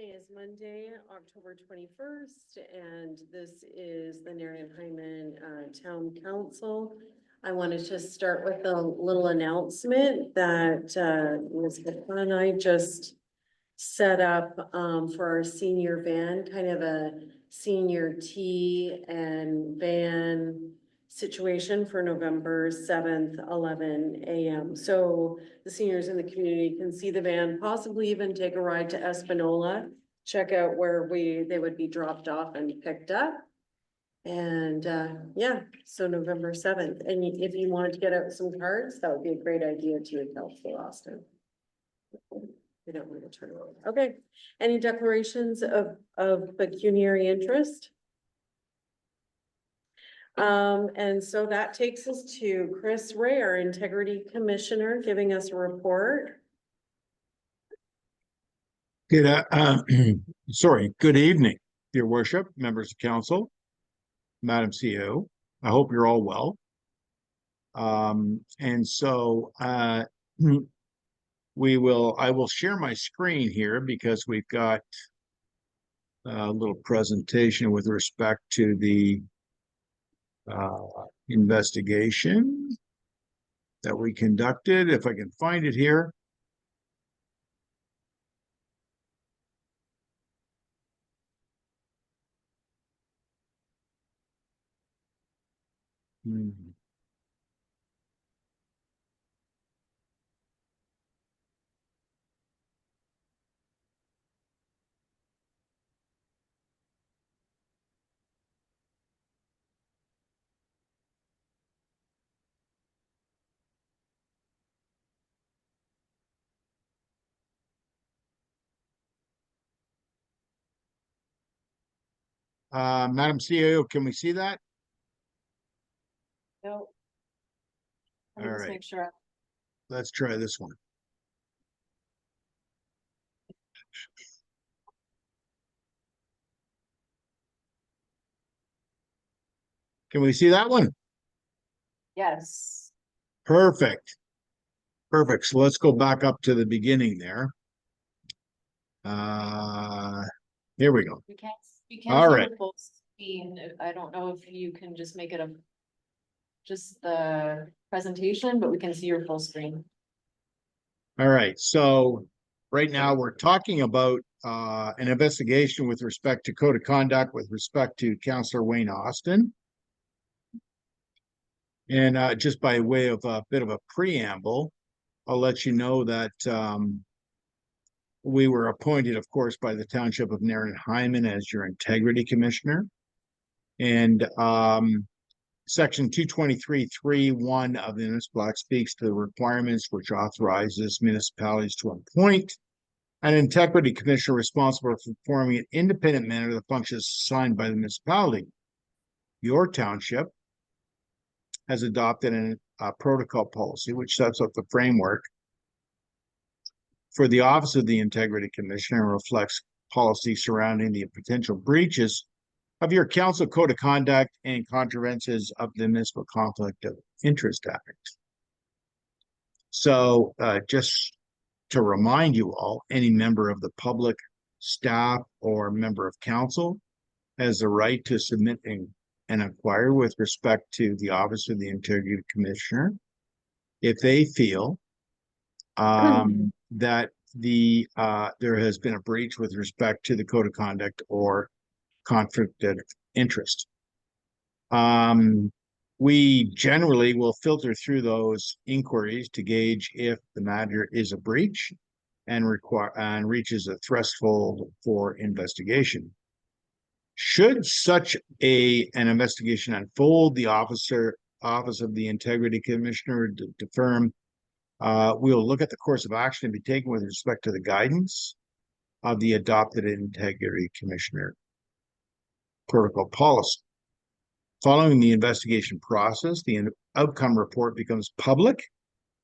Today is Monday, October 21st, and this is the Nairn and Hyman Town Council. I wanted to start with a little announcement that Ms. Hyman and I just set up for our senior van, kind of a senior tea and van situation for November 7th, 11 a.m. So the seniors in the community can see the van, possibly even take a ride to Espanola, check out where they would be dropped off and picked up. And yeah, so November 7th. And if you wanted to get out some cards, that would be a great idea to Councilor Austin. We don't want to turn around. Okay. Any declarations of pecuniary interest? And so that takes us to Chris Ray, our Integrity Commissioner, giving us a report. Good, good evening, Your Worship, members of council, Madam CEO. I hope you're all well. I will share my screen here because we've got a little presentation with respect to the investigation that we conducted. If I can find it here. Madam CEO, can we see that? No. All right. Make sure. Let's try this one. Can we see that one? Yes. Perfect. Perfect. So let's go back up to the beginning there. Here we go. We can All see right. the full screen. I don't know if you can just make it just the presentation, but we can see your full screen. All right. So right now we're talking about an investigation with respect to code of conduct with respect to Councillor Wayne Austin. And just by way of a bit of a preamble, I'll let you know that we were appointed, of course, by the Township of Nairn and Hyman as your Integrity Commissioner. And Section 223(3)(1) of the Municipal Act speaks to the requirements which authorizes municipalities to appoint an Integrity Commissioner responsible for performing in an independent manner the functions assigned by the municipality. Your township has adopted a protocol policy which sets up the framework for the Office of the Integrity Commissioner and reflects policy surrounding the potential breaches of your council code of conduct and contraventions of the Municipal Conflict of Interest Act. So just to remind you all, any member of the public, staff, or member of council has the right to submit an inquiry with respect to the Office of the Integrity Commissioner if they feel that there has been a breach with respect to the code of conduct or conflict of interest. We generally will filter through those inquiries to gauge if the matter is a breach and reaches a threshold for investigation. Should such an investigation unfold, the Office of the Integrity Commissioner to firm we'll look at the course of action to be taken with respect to the guidance of the adopted Integrity Commissioner protocol policy. Following the investigation process, the outcome report becomes public,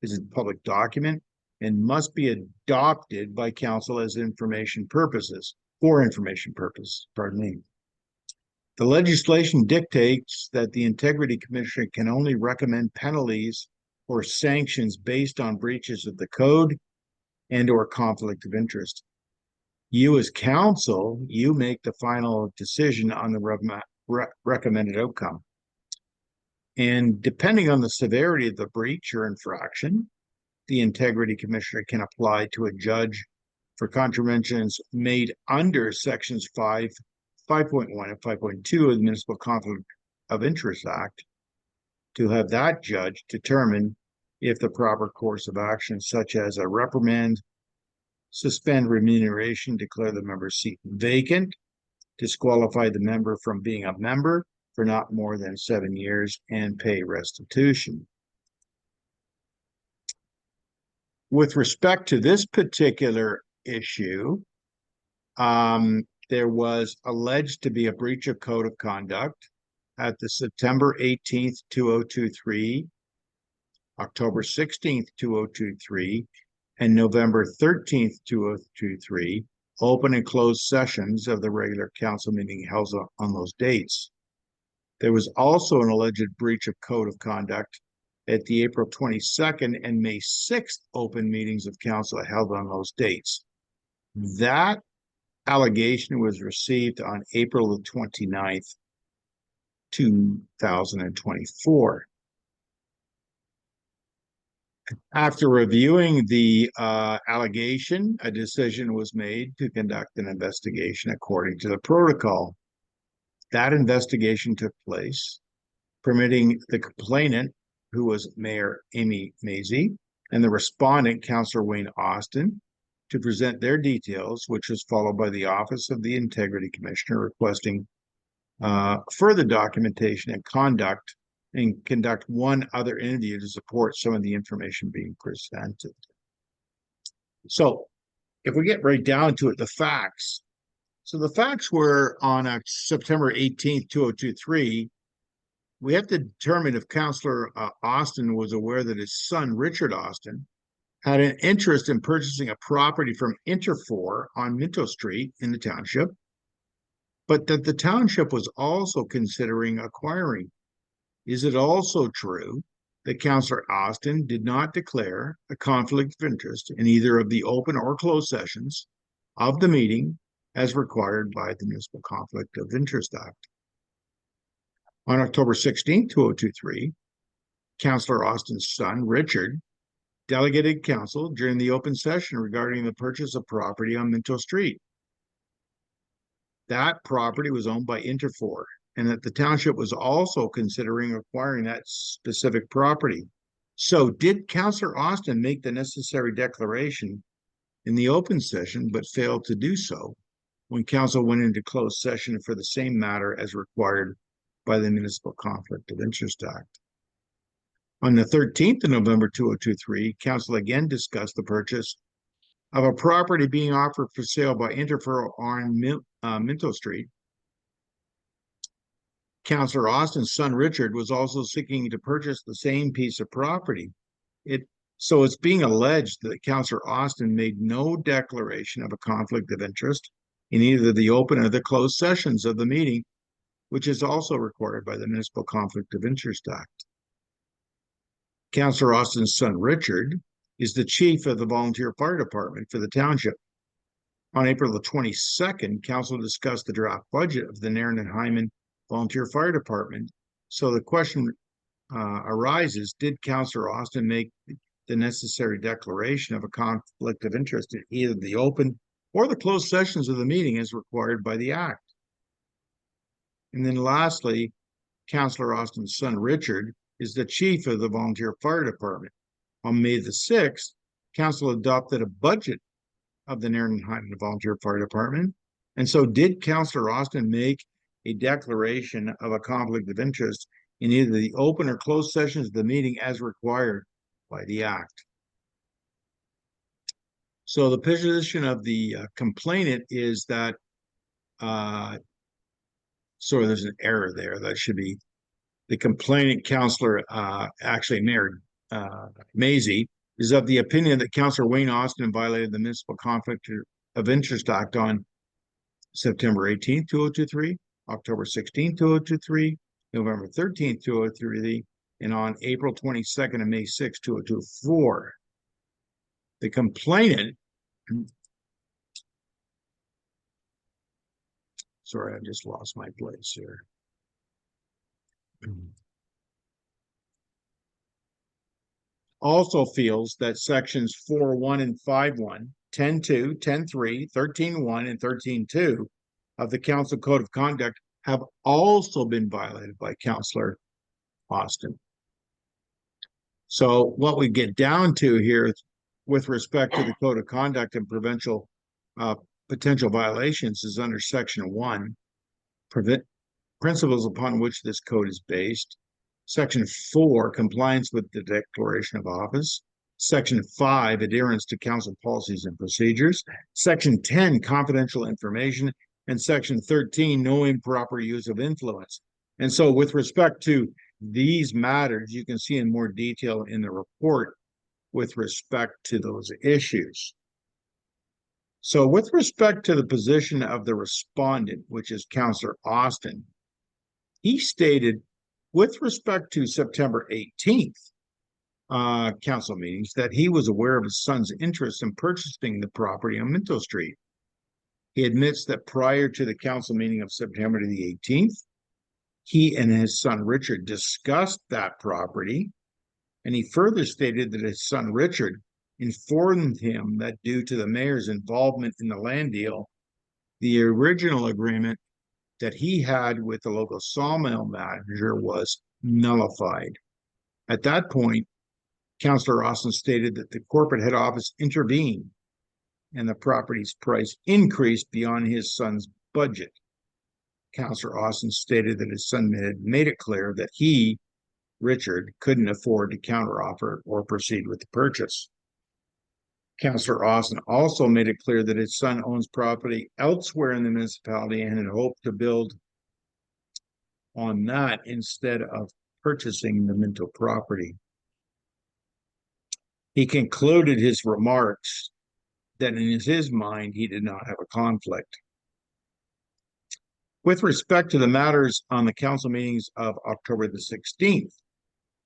is a public document, and must be adopted by council as information purposes, pardon me. The legislation dictates that the Integrity Commissioner can only recommend penalties or sanctions based on breaches of the code and or conflict of interest. You as council, you make the final decision on the recommended outcome. And depending on the severity of the breach or infraction, the integrity commissioner can apply to a judge for contraventions made under sections 5.1 and 5.2 of the Municipal Conflict of Interest Act to have that judge determine if the proper course of action, such as a reprimand, suspend remuneration, declare the member's seat vacant, disqualify the member from being a member for not more than 7 years, and pay restitution. With respect to this particular issue, there was alleged to be a breach of code of conduct at the September 18th, 2023, October 16th, 2023, and November 13th, 2023, open and closed sessions of the regular council meeting held on those dates. There was also an alleged breach of code of conduct at the April 22nd and May 6th open meetings of council held on those dates. That allegation was received on April the 29th, 2024. After reviewing the allegation, a decision was made to conduct an investigation according to the protocol. That investigation took place, permitting the complainant, who was Mayor Amy Mazie, and the respondent, Councillor Wayne Austin, to present their details, which was followed by the Office of the Integrity Commissioner requesting further documentation and conduct one other interview to support some of the information being presented. So if we get right down to it, the facts. So the facts were on September 18th, 2023, we have to determine if Councillor Austin was aware that his son, Richard Austin, had an interest in purchasing a property from Interfor on Minto Street in the township, but that the township was also considering acquiring. Is it also true that Councillor Austin did not declare a conflict of interest in either of the open or closed sessions of the meeting as required by the Municipal Conflict of Interest Act? On October 16, 2023, Councillor Austin's son, Richard, delegated council during the open session regarding the purchase of property on Minto Street. That property was owned by Interfor, and that the township was also considering acquiring that specific property. So did Councillor Austin make the necessary declaration in the open session, but failed to do so when council went into closed session for the same matter as required by the Municipal Conflict of Interest Act? On the 13th of November 2023, council again discussed the purchase of a property being offered for sale by Interfor on Minto Street. Councillor Austin's son, Richard, was also seeking to purchase the same piece of property. So it's being alleged that Councillor Austin made no declaration of a conflict of interest in either the open or the closed sessions of the meeting, which is also required by the Municipal Conflict of Interest Act. Councillor Austin's son, Richard, is the chief of the volunteer fire department for the township. On April the 22nd, council discussed the draft budget of the Nairn and Hyman volunteer fire department. So the question arises, did Councillor Austin make the necessary declaration of a conflict of interest in either the open or the closed sessions of the meeting as required by the Act? And then lastly, Councillor Austin's son, Richard, is the chief of the volunteer fire department. On May the 6th, council adopted a budget of the Nairn and Hyman volunteer fire department. And so did Councillor Austin make a declaration of a conflict of interest in either the open or closed sessions of the meeting as required by the Act? So the position of the complainant is that, sorry, there's an error there. That should be the complainant, Councillor, actually Mayor Mazie, is of the opinion that Councillor Wayne Austin violated the Municipal Conflict of Interest Act on September 18th, 2023, October 16th, 2023, November 13th, 2023, and on April 22nd and May 6th, 2024. The complainant Sorry, I just lost my place here. Also feels that sections 4.1 and 5.1, 10.2, 10.3, 13.1, and 13.2 of the council code of conduct have also been violated by Councillor Austin. So what we get down to here with respect to the code of conduct and potential violations is under section 1, principles upon which this code is based. Section 4, compliance with the declaration of office. Section 5, adherence to council policies and procedures. Section 10, confidential information. And section 13, no improper use of influence. And so with respect to these matters, you can see in more detail in the report with respect to those issues. So with respect to the position of the respondent, which is Councillor Austin, he stated with respect to September 18th council meetings that he was aware of his son's interest in purchasing the property on Minto Street. He admits that prior to the council meeting of September the 18th, he and his son Richard discussed that property, and he further stated that his son Richard informed him that due to the mayor's involvement in the land deal, the original agreement that he had with the local sawmill manager was nullified. At that point, Councillor Austin stated that the corporate head office intervened and the property's price increased beyond his son's budget. Councillor Austin stated that his son had made it clear that he, Richard, couldn't afford to counteroffer or proceed with the purchase. Councillor Austin also made it clear that his son owns property elsewhere in the municipality and had hoped to build on that instead of purchasing the Minto property. He concluded his remarks that in his mind, he did not have a conflict. With respect to the matters on the council meetings of October the 16th,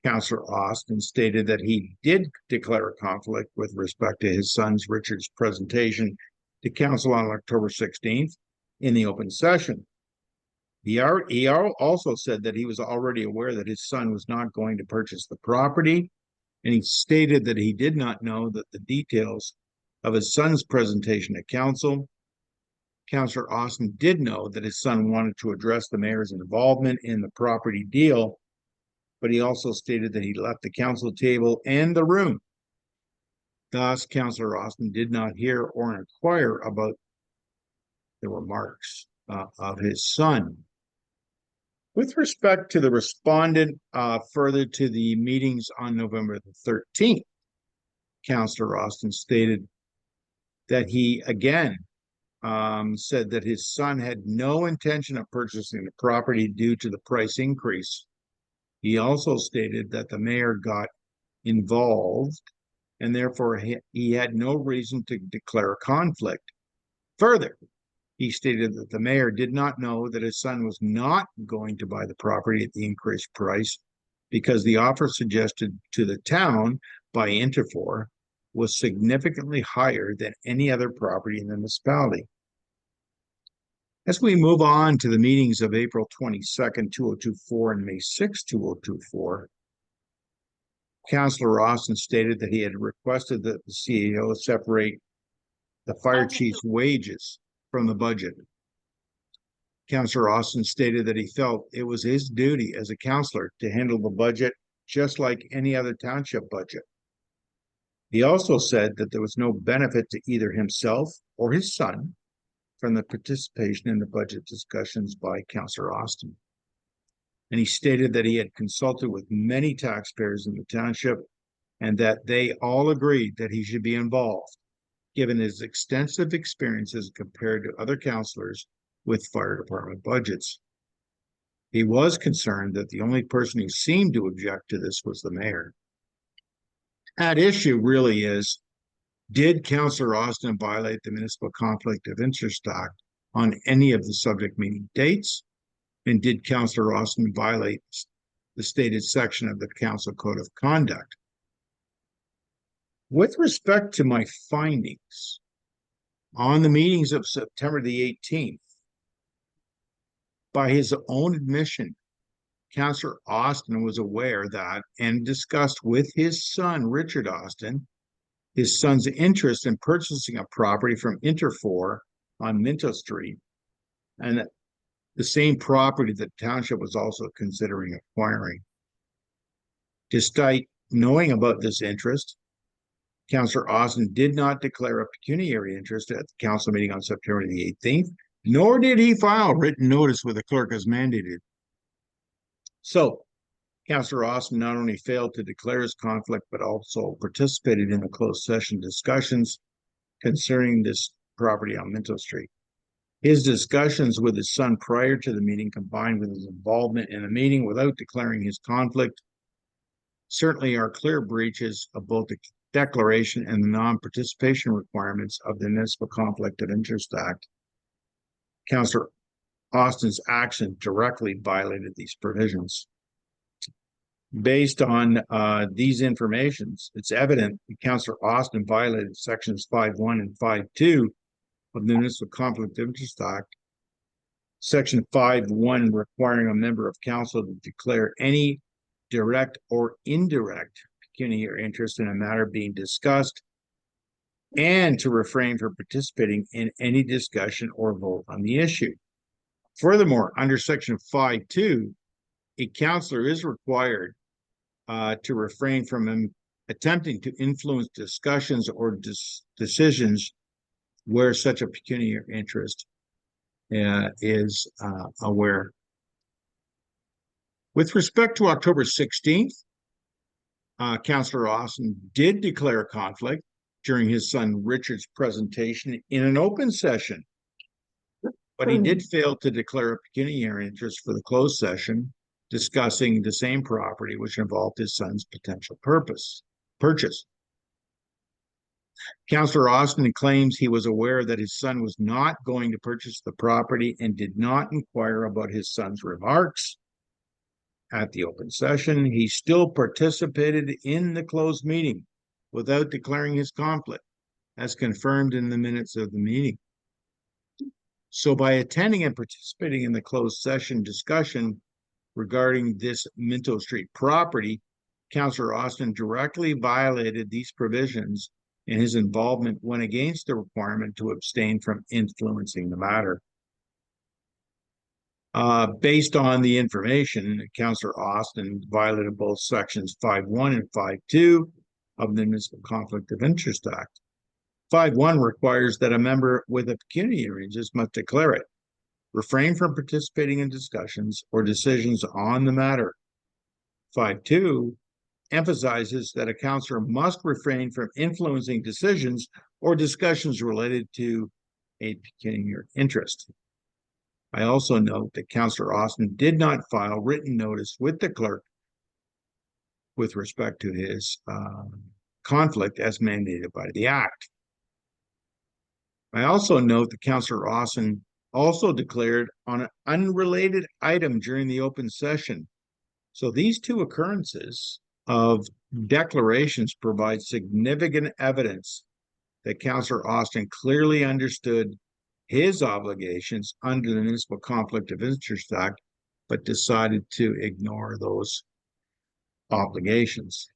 Councillor Austin stated that he did declare a conflict with respect to his son's Richard's presentation to council on October 16th in the open session. He also said that he was already aware that his son was not going to purchase the property, and he stated that he did not know that the details of his son's presentation to council. Councillor Austin did know that his son wanted to address the mayor's involvement in the property deal, but he also stated that he left the council table and the room. Thus, Councillor Austin did not hear or inquire about the remarks of his son. With respect to the respondent, further to the meetings on November the 13th, Councillor Austin stated that he again said that his son had no intention of purchasing the property due to the price increase. He also stated that the mayor got involved and therefore he had no reason to declare a conflict. Further, he stated that the mayor did not know that his son was not going to buy the property at the increased price because the offer suggested to the town by Interfor was significantly higher than any other property in the municipality. As we move on to the meetings of April 22nd, 2024 and May 6, 2024, Councillor Austin stated that he had requested that the CEO separate the fire chief's wages from the budget. Councillor Austin stated that he felt it was his duty as a councillor to handle the budget just like any other township budget. He also said that there was no benefit to either himself or his son from the participation in the budget discussions by Councillor Austin. And he stated that he had consulted with many taxpayers in the township and that they all agreed that he should be involved, given his extensive experiences compared to other councillors with fire department budgets. He was concerned that the only person who seemed to object to this was the mayor. At issue really is, did Councillor Austin violate the Municipal Conflict of Interest Act on any of the subject meeting dates? And did Councillor Austin violate the stated section of the Council Code of Conduct? With respect to my findings on the meetings of September the 18th, By his own admission, Councillor Austin was aware that and discussed with his son, Richard Austin, his son's interest in purchasing a property from Interfor on Minto Street, and the same property that the township was also considering acquiring. Despite knowing about this interest, Councillor Austin did not declare a pecuniary interest at the council meeting on September the 18th, nor did he file written notice with the clerk as mandated. So, Councillor Austin not only failed to declare his conflict, but also participated in the closed session discussions concerning this property on Minto Street. His discussions with his son prior to the meeting, combined with his involvement in the meeting without declaring his conflict, certainly are clear breaches of both the declaration and the non-participation requirements of the Municipal Conflict of Interest Act. Councillor Austin's action directly violated these provisions. Based on these informations, it's evident that Councillor Austin violated sections 5.1 and 5.2 of the Municipal Conflict of Interest Act. Section 5.1 requiring a member of council to declare any direct or indirect pecuniary interest in a matter being discussed and to refrain from participating in any discussion or vote on the issue. Furthermore, under section 5.2, a councillor is required to refrain from attempting to influence discussions or decisions where such a pecuniary interest is aware. With respect to October 16th, Councillor Austin did declare a conflict during his son Richard's presentation in an open session, but he did fail to declare a pecuniary interest for the closed session discussing the same property, which involved his son's potential purchase. Councillor Austin claims he was aware that his son was not going to purchase the property and did not inquire about his son's remarks at the open session. He still participated in the closed meeting without declaring his conflict, as confirmed in the minutes of the meeting. So by attending and participating in the closed session discussion regarding this Minto Street property, Councillor Austin directly violated these provisions, and his involvement went against the requirement to abstain from influencing the matter. Based on the information, Councillor Austin violated both sections 5.1 and 5.2 of the Municipal Conflict of Interest Act. 5.1 requires that a member with a pecuniary interest must declare it, refrain from participating in discussions or decisions on the matter. 5.2 emphasizes that a councillor must refrain from influencing decisions or discussions related to a pecuniary interest. I also note that Councillor Austin did not file written notice with the clerk with respect to his conflict as mandated by the Act. I also note that Councillor Austin also declared on an unrelated item during the open session. So these two occurrences of declarations provide significant evidence that Councillor Austin clearly understood his obligations under the Municipal Conflict of Interest Act, but decided to ignore those obligations.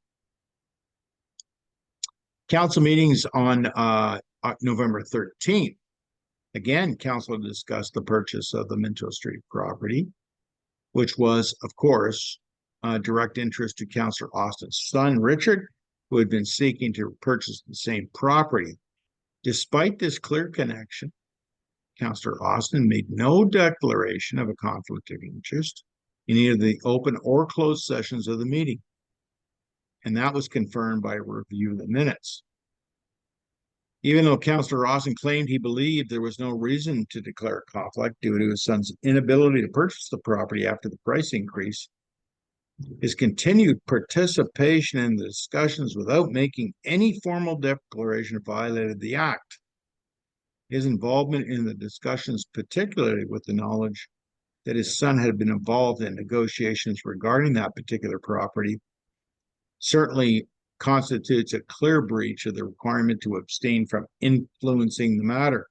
Council meetings on November 13th. Again, council discussed the purchase of the Minto Street property, which was, of course, direct interest to Councillor Austin's son, Richard, who had been seeking to purchase the same property. Despite this clear connection, Councillor Austin made no declaration of a conflict of interest in either the open or closed sessions of the meeting. And that was confirmed by a review of the minutes. Even though Councillor Austin claimed he believed there was no reason to declare a conflict due to his son's inability to purchase the property after the price increase, his continued participation in the discussions without making any formal declaration violated the Act. His involvement in the discussions, particularly with the knowledge that his son had been involved in negotiations regarding that particular property, certainly constitutes a clear breach of the requirement to abstain from influencing the matter.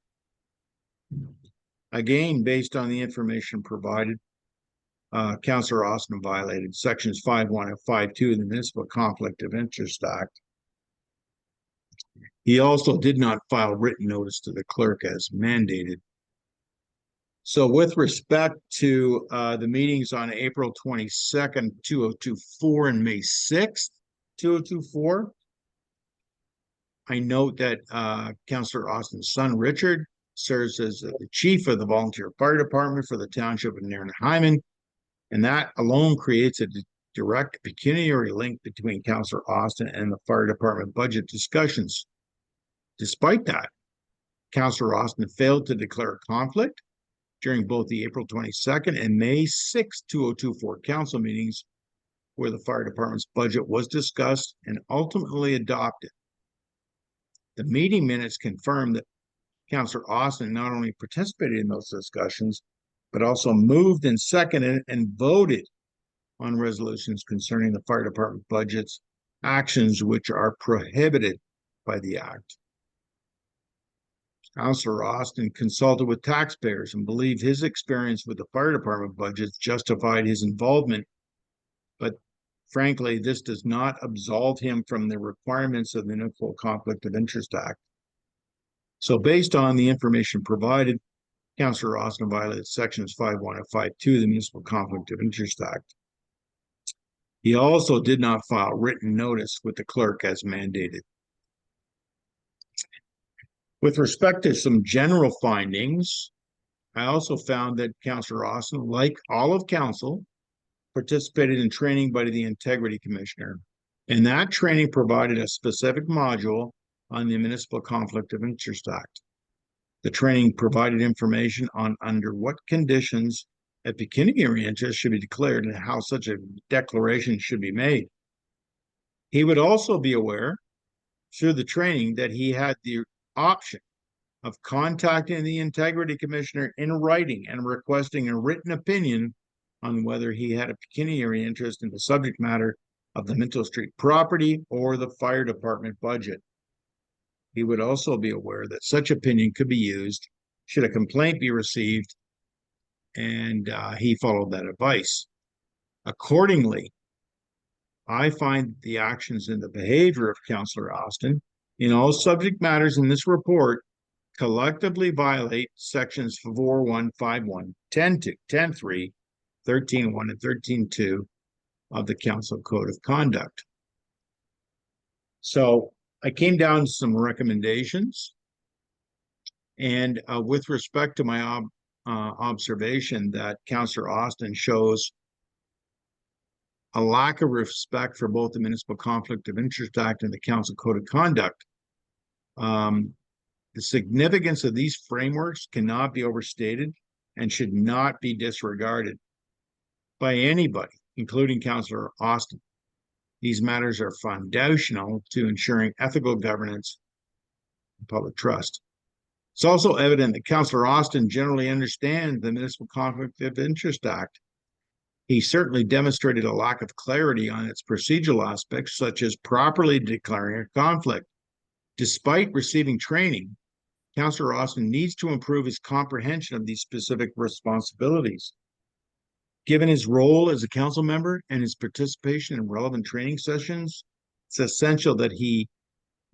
Again, based on the information provided, Councillor Austin violated sections 5.1 and 5.2 of the Municipal Conflict of Interest Act. He also did not file written notice to the clerk as mandated. So with respect to the meetings on April 22nd, 2024 and May 6th, 2024, I note that Councillor Austin's son, Richard, serves as the chief of the volunteer fire department for the township of Nairn and Hyman, and that alone creates a direct pecuniary link between Councillor Austin and the fire department budget discussions. Despite that, Councillor Austin failed to declare a conflict during both the April 22nd and May 6, 2024 council meetings, where the fire department's budget was discussed and ultimately adopted. The meeting minutes confirm that Councillor Austin not only participated in those discussions, but also moved and seconded and voted on resolutions concerning the fire department budget's actions which are prohibited by the Act. Councillor Austin consulted with taxpayers and believed his experience with the fire department budgets justified his involvement, but frankly, this does not absolve him from the requirements of the Municipal Conflict of Interest Act. So based on the information provided, Councillor Austin violated sections 5.1 and 5.2 of the Municipal Conflict of Interest Act. He also did not file written notice with the clerk as mandated. With respect to some general findings, I also found that Councillor Austin, like all of council, participated in training by the Integrity Commissioner. And that training provided a specific module on the Municipal Conflict of Interest Act. The training provided information on under what conditions a pecuniary interest should be declared and how such a declaration should be made. He would also be aware through the training that he had the option of contacting the Integrity Commissioner in writing and requesting a written opinion on whether he had a pecuniary interest in the subject matter of the Minto Street property or the fire department budget. He would also be aware that such opinion could be used should a complaint be received, and he followed that advice. Accordingly, I find the actions and the behavior of Councillor Austin in all subject matters in this report collectively violate sections 4.1, 5.1, 10.2, 10.3, 13.1, and 13.2 of the Council Code of Conduct. So I came down to some recommendations, and with respect to my observation that Councillor Austin shows a lack of respect for both the Municipal Conflict of Interest Act and the Council Code of Conduct, the significance of these frameworks cannot be overstated and should not be disregarded by anybody, including Councillor Austin. These matters are foundational to ensuring ethical governance and public trust. It's also evident that Councillor Austin generally understands the Municipal Conflict of Interest Act. He certainly demonstrated a lack of clarity on its procedural aspects, such as properly declaring a conflict. Despite receiving training, Councillor Austin needs to improve his comprehension of these specific responsibilities. Given his role as a council member and his participation in relevant training sessions, it's essential that he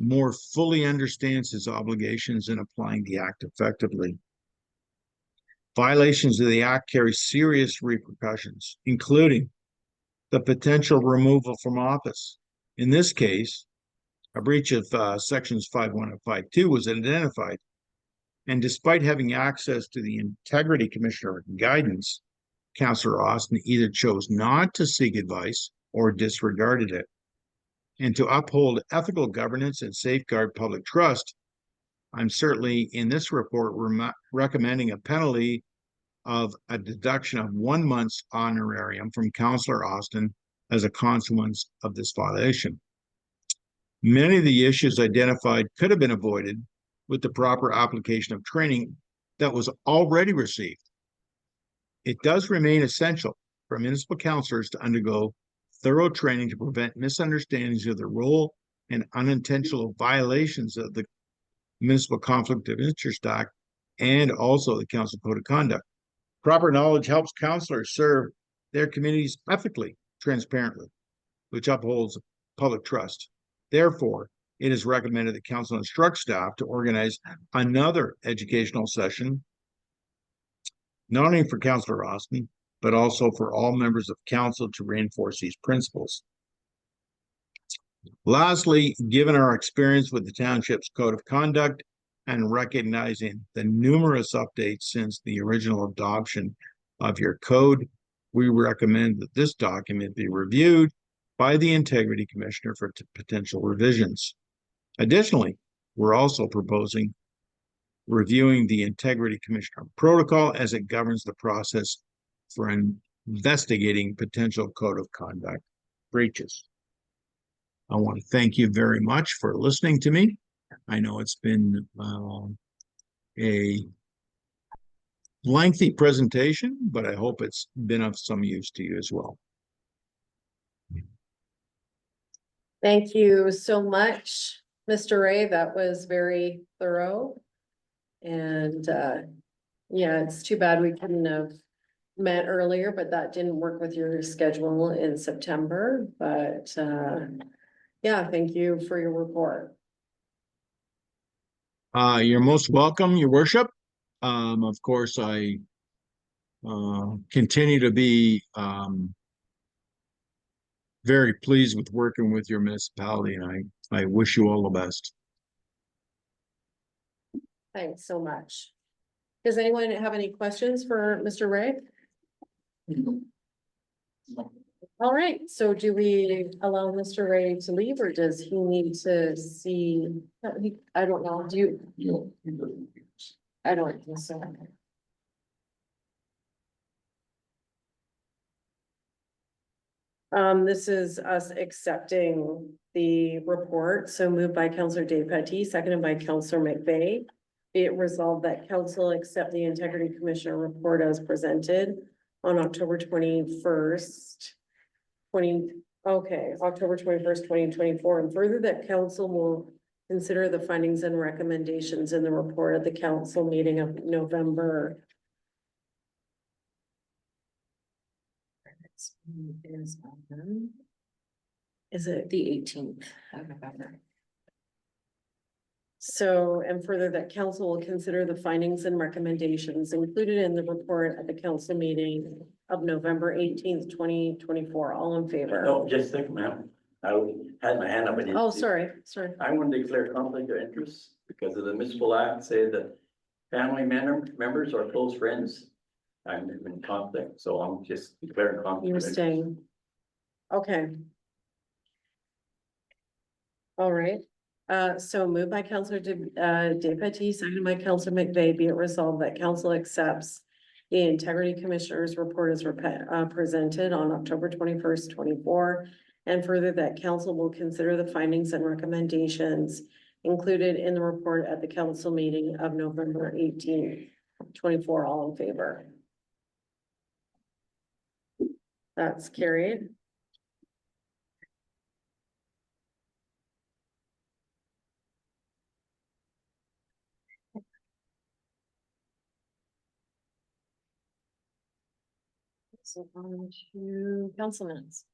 more fully understands his obligations in applying the Act effectively. Violations of the Act carry serious repercussions, including the potential removal from office. In this case, a breach of sections 5.1 and 5.2 was identified, and despite having access to the Integrity Commissioner guidance, Councillor Austin either chose not to seek advice or disregarded it. And to uphold ethical governance and safeguard public trust, I'm certainly in this report recommending a penalty of a deduction of 1 month's honorarium from Councillor Austin as a consequence of this violation. Many of the issues identified could have been avoided with the proper application of training that was already received. It does remain essential for municipal councillors to undergo thorough training to prevent misunderstandings of their role and unintentional violations of the Municipal Conflict of Interest Act and also the council code of conduct. Proper knowledge helps councilors serve their communities ethically, transparently, which upholds public trust. Therefore, it is recommended that council instruct staff to organize another educational session, not only for Councillor Austin, but also for all members of council to reinforce these principles. Lastly, given our experience with the township's code of conduct and recognizing the numerous updates since the original adoption of your code, we recommend that this document be reviewed by the Integrity Commissioner for potential revisions. Additionally, we're also proposing reviewing the Integrity Commissioner protocol as it governs the process for investigating potential code of conduct breaches. I want to thank you very much for listening to me. I know it's been a lengthy presentation, but I hope it's been of some use to you as well. Thank you so much, Mr. Ray. That was very thorough. And yeah, it's too bad we couldn't have met earlier, but that didn't work with your schedule in September. But yeah, thank you for your report. You're most welcome, Your Worship. Of course, I continue to be very pleased with working with your municipality, and I wish you all the best. Thanks so much. Does anyone have any questions for Mr. Ray? All right, so do we allow Mr. Ray to leave, or does he need to see? I don't know, do you? I don't think so. This is us accepting the report, so moved by Councillor Despatie, seconded by Councillor McVeigh. Be it resolved that council accept the Integrity Commissioner report as presented on October 21st, October 21st, 2024, and further that council will consider the findings and recommendations in the report at the council meeting of November. Is it the 18th of November? So, and further that council will consider the findings and recommendations included in the report at the council meeting of November 18th, 2024. All in favor? No, just a second, ma'am. I had my hand up. I didn't Oh, see. sorry. I want to declare conflict of interest because of the municipal act say that family members are close friends. I'm in conflict, so I'm just declaring conflict. You're of interest. staying. Okay. All right. So moved by Councillor Despatie, seconded by Councillor McVeigh, be it resolved that council accepts the Integrity Commissioner's report as presented on October 21st, 24, and further that council will consider the findings and recommendations included in the report at the council meeting of November 18th, 24. All in favor? That's carried. So on to council minutes.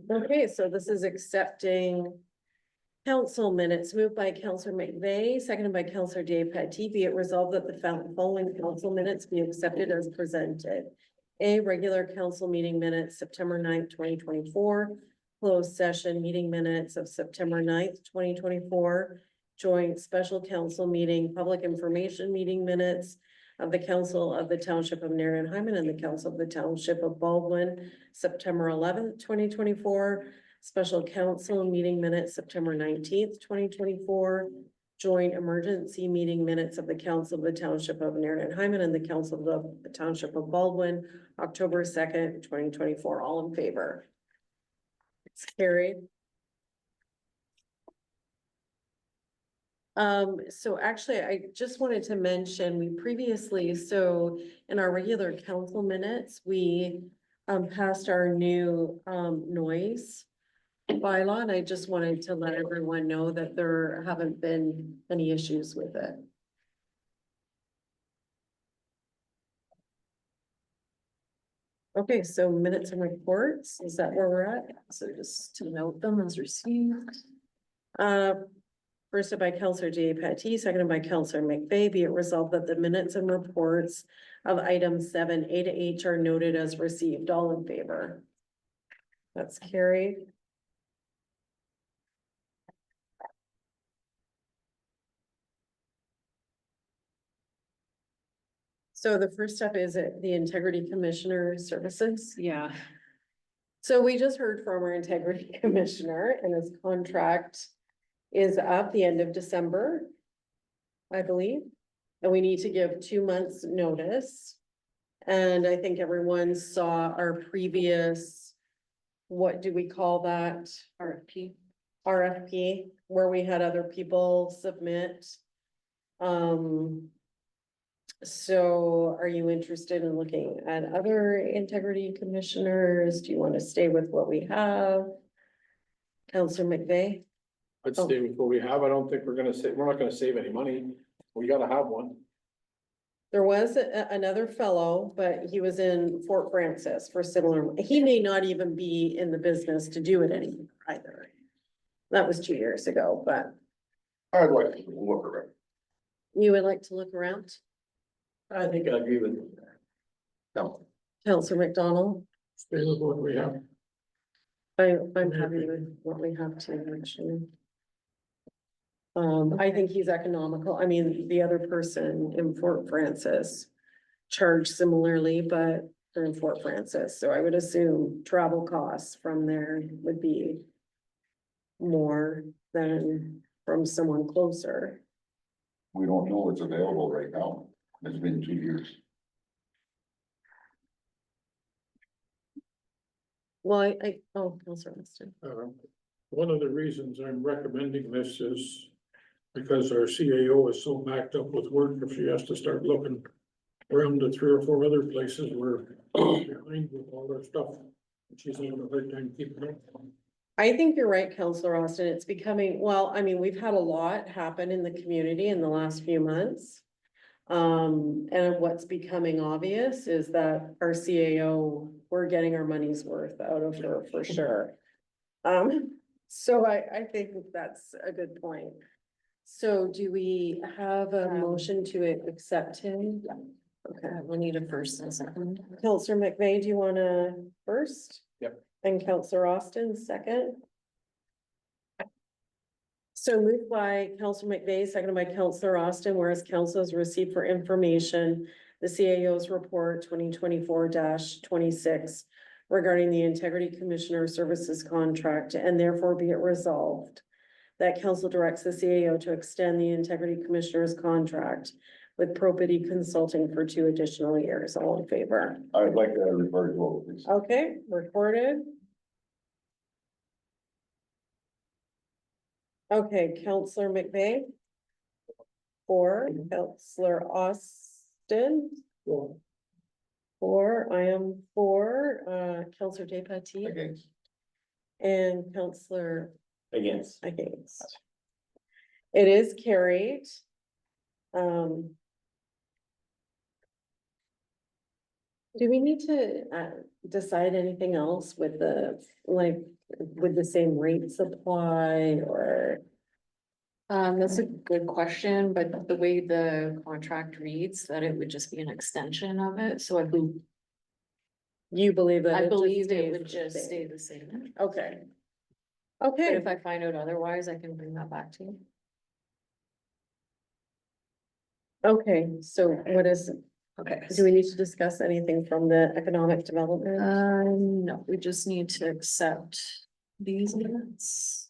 Okay, so this is accepting council minutes moved by Councillor McVeigh, seconded by Councillor Despatie. Be it resolved that the following council minutes be accepted as presented. A, regular council meeting minutes, September 9th, 2024. Closed session meeting minutes of September 9th, 2024. Joint special council meeting, public information meeting minutes of the Council of the Township of Nairn and Hyman and the Council of the Township of Baldwin, September 11th, 2024. Special council meeting minutes, September 19th, 2024. Joint emergency meeting minutes of the Council of the Township of Nairn and Hyman and the Council of the Township of Baldwin, October 2nd, 2024. All in favor? It's carried. So actually, I just wanted to mention, we previously, so in our regular council minutes, we passed our new noise bylaw, and I just wanted to let everyone know that there haven't been any issues with it. Okay, so minutes and reports, is that where we're at? So just to note them as received. Uh, first by Counselor Patty, seconded by Counselor McVeigh, be it resolved that the minutes and reports of items 7A to H are noted as received. All in favor? That's carried. So the first step is the Integrity Commissioner Services. Yeah. So we just heard from our Integrity Commissioner and his contract is up the end of December, I believe. And we need to give 2 months notice. And I think everyone saw our previous, what do we call that? RFP. RFP, where we had other people submit. So are you interested in looking at other integrity commissioners? Do you want to stay with what we have? Counselor McVeigh? I'd stay with what we have. I don't think we're not gonna save any money. We gotta have one. There was another fellow, but he was in Fort Francis for similar, he may not even be in the business to do it anymore either. That was 2 years ago, but I'd like to look around. you would like to look around? I think I agree with you. No, Counselor McDonald? Stay with what we have. I'm happy with what we have to actually. I think he's economical. I mean, the other person in Fort Francis charged similarly, but they're in Fort Francis, so I would assume travel costs from there would be more than from someone closer. We don't know what's available right now. It's been 2 years. Well, oh, Counselor Austin. One of the reasons I'm recommending this is because our CAO is so backed up with work, if she has to start looking around to 3 or 4 other places, we're behind with all our stuff. She's having a hard time keeping up. I think you're right, Counselor Austin. It's becoming, well, I mean, we've had a lot happen in the community in the last few months. And what's becoming obvious is that our CAO, we're getting our money's worth out of her for sure. So I think that's a good point. So do we have a motion to accept him? Okay, We need a first and a second. Counselor McVeigh, do you wanna first? Yep. And Counselor Austin, second? So moved by Counselor McVeigh, seconded by Counselor Austin, whereas council has received for information the CAO's report 2024-26 regarding the Integrity Commissioner Services contract, and therefore be it resolved that council directs the CAO to extend the Integrity Commissioner's contract with Probity Consulting for 2 additional years. All in favor? I'd like to refer to vote, please. Okay, recorded. Okay, Counselor McVeigh. 4, Counselor Austin. 4, I am 4, Counselor Patty Against. and Counselor against. against. It is carried. Do we need to decide anything else with the, like, would the same rates apply or? That's a good question, but the way the contract reads, that it would just be an extension of it, so You believe that? I it just believe it stays would the just same? stay the same. Okay. But Okay, if I find out otherwise, I can bring that back to you. okay, so what is, Okay. do we need to discuss anything from the economic development? No, we just need to accept these minutes.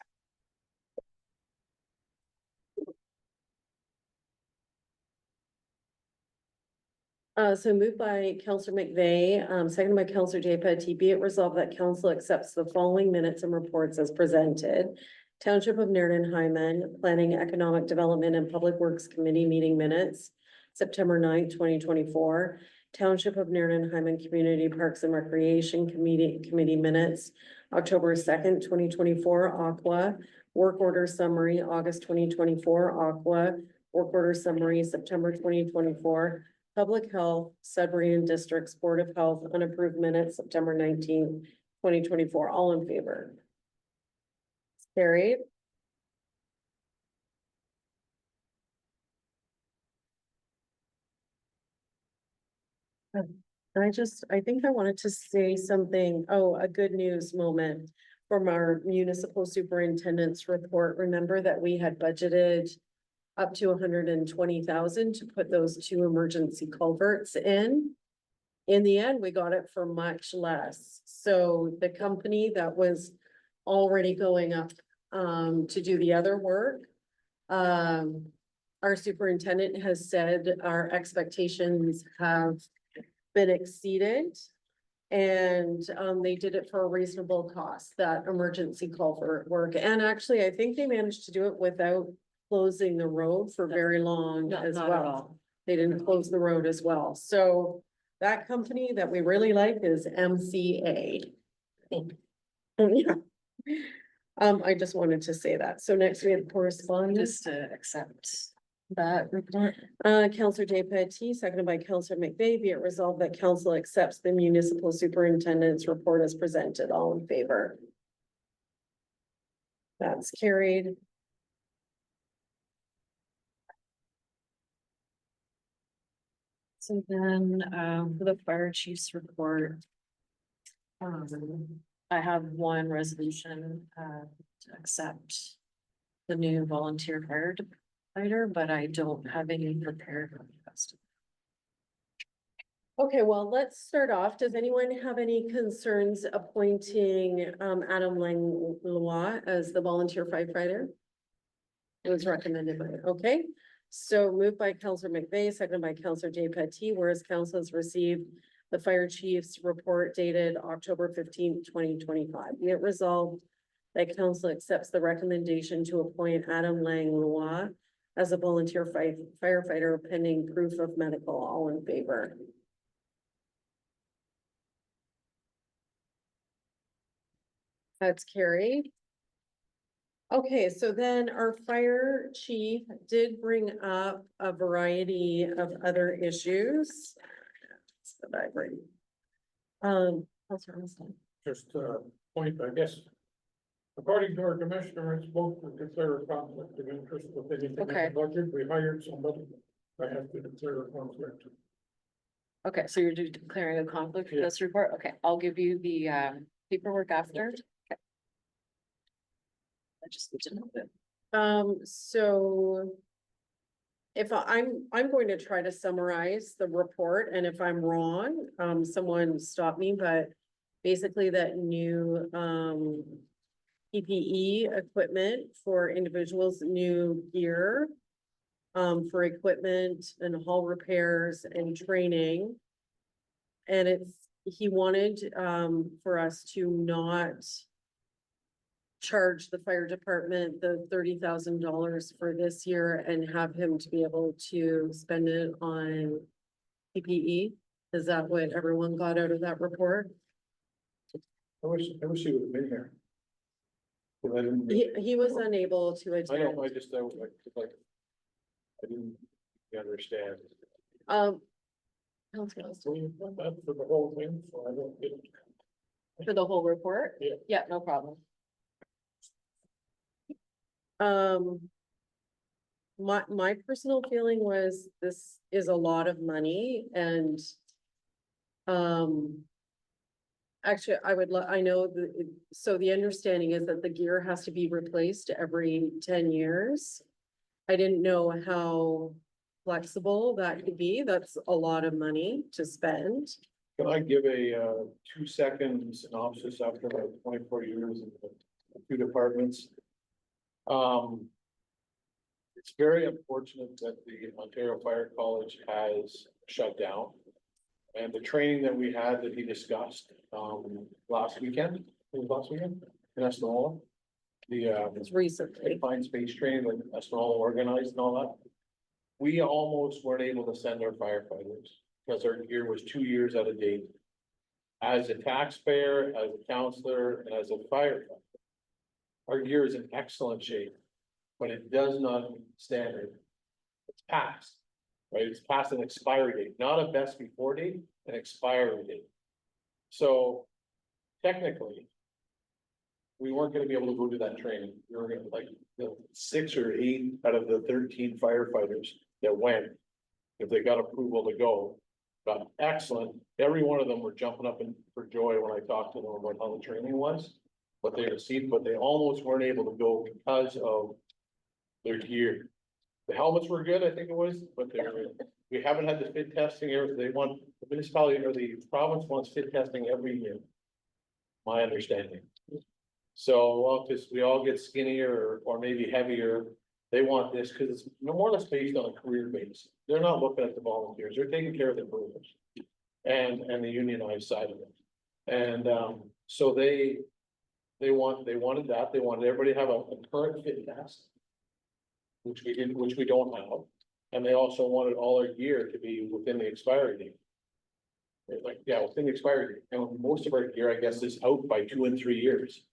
So moved by Counselor McVeigh, seconded by Counselor Patty, be it resolved that council accepts the following minutes and reports as presented. Township of Nairn and Hyman, Planning, Economic Development and Public Works Committee meeting minutes, September 9th, 2024. Township of Nairn and Hyman Community Parks and Recreation Committee minutes, October 2nd, 2024, Aqua. Work order summary, August 2024, Aqua. Work order summary, September 2024. Public Health, Sudbury and Districts Board of Health, unapproved minutes, September 19th, 2024. All in favor? Carried. I think I wanted to say something, a good news moment from our municipal superintendent's report. Remember that we had budgeted up to 120,000 to put those two emergency culverts in. In the end, we got it for much less. So the company that was already going up to do the other work, our superintendent has said our expectations have been exceeded. And they did it for a reasonable cost, that emergency culvert work. And actually, I think they managed to do it without closing the road for very long as Not at well. all. They didn't close the road as well. So that company that we really like is MCA. Yeah. I just wanted to say that. So next we have correspondence. Just to accept that report. Counselor J Petit, seconded by Counselor McVeigh, be it resolved that council accepts the municipal superintendent's report as presented. All in favor? That's carried. So then, for the fire chief's report. I have one resolution, to accept the new volunteer firefighter, but I don't have any prepared. request. Okay, well, let's start off. Does anyone have any concerns appointing Adam Langlois as the volunteer firefighter? It was recommended by, okay, so moved by Counselor McVeigh, seconded by Counselor J Petit, whereas council has received the fire chief's report dated October 15th, 2025. Be it resolved that council accepts the recommendation to appoint Adam Langlois as a volunteer firefighter pending proof of medical. All in favor? That's carried. Okay, so then our fire chief did bring up a variety of other issues. That I bring. Counselor Armstrong. Just point, I guess. According to our commissioner, it's both to declare a conflict of interest with anything in Okay. the budget. We hired somebody. I have to declare a conflict. Okay, so you're declaring a conflict with Yeah. this report? Okay, I'll give you the paperwork after. Okay. I just need to know that. So. If I'm going to try to summarize the report, and if I'm wrong, someone stop me, but basically that new, PPE equipment for individuals, new gear. For equipment and hall repairs and training. And he wanted, for us to not charge the fire department the $30,000 for this year and have him to be able to spend it on PPE. Is that what everyone got out of that report? I wish he would have been here. But I didn't. He was unable to I attend. know, I just, I didn't understand. Counselor, So you want that for the whole thing, so I don't get. For the whole report? Yeah. Yeah, no problem. My personal feeling was this is a lot of money and. Actually, I know so the understanding is that the gear has to be replaced every 10 years. I didn't know how flexible that could be. That's a lot of money to spend. Can I give a 2-second synopsis after my 24 years in the two departments? It's very unfortunate that the Ontario Fire College has shut down. And the training that we had that he discussed last weekend, in Espanol. The It's recently. confined space training that Espanol organized and all that. We almost weren't able to send our firefighters because our gear was 2 years out of date. As a taxpayer, as a counselor, and as a firefighter, our gear is in excellent shape, but it does not meet standard. It's past. right? It's past an expiry date, not a best before date, an expiry date. So technically, we weren't gonna be able to go to that training. We were gonna like, the 6 or 8 out of the 13 firefighters that went, if they got approval to go, got excellent. Every one of them were jumping up for joy when I talked to them about how the training was. What they received, but they almost weren't able to go because of their gear. The helmets were good, I think it was, but we haven't had the fit testing, they want, the municipality or the province wants fit testing every year. My understanding. So, well, because we all get skinnier or maybe heavier, they want this, because it's more or less based on a career base. They're not looking at the volunteers, they're taking care of the careers. And the unionized side of it. And so they wanted that, they wanted everybody to have a current fit test. Which we didn't, which we don't have, and they also wanted all our gear to be within the expiry date. They're like, yeah, within the expiry date, and most of our gear, I guess, is out by 2 and 3 years.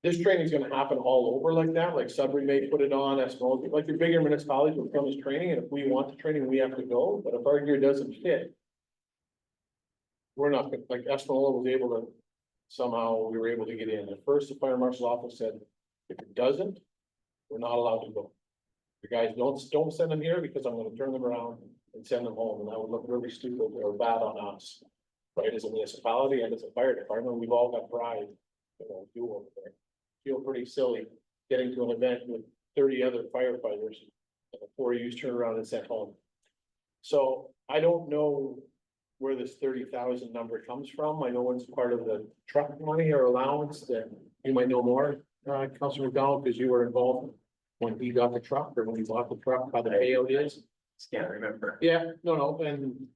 This training is gonna happen all over like that, like Sudbury may put it on, Espanola, like the bigger municipalities will come this training, and if we want the training, we have to go, but if our gear doesn't fit. We're not, like Espanola was able to, somehow we were able to get in. At first, the fire marshal's office said, if it doesn't, we're not allowed to go. The guys don't send them here because I'm gonna turn them around and send them home, and that would look really stupid or bad on us. Right, as a municipality and as a fire department, we've all got pride, do over there. Feel pretty silly getting to an event with 30 other firefighters and the 4 of you turn around and sent home. So I don't know where this 30,000 number comes from. I know it's part of the truck money or allowance that you might know more. Councilor McDonald, because you were involved when he got the truck or when he bought the truck, how the payout is. Can't remember. Yeah, no, and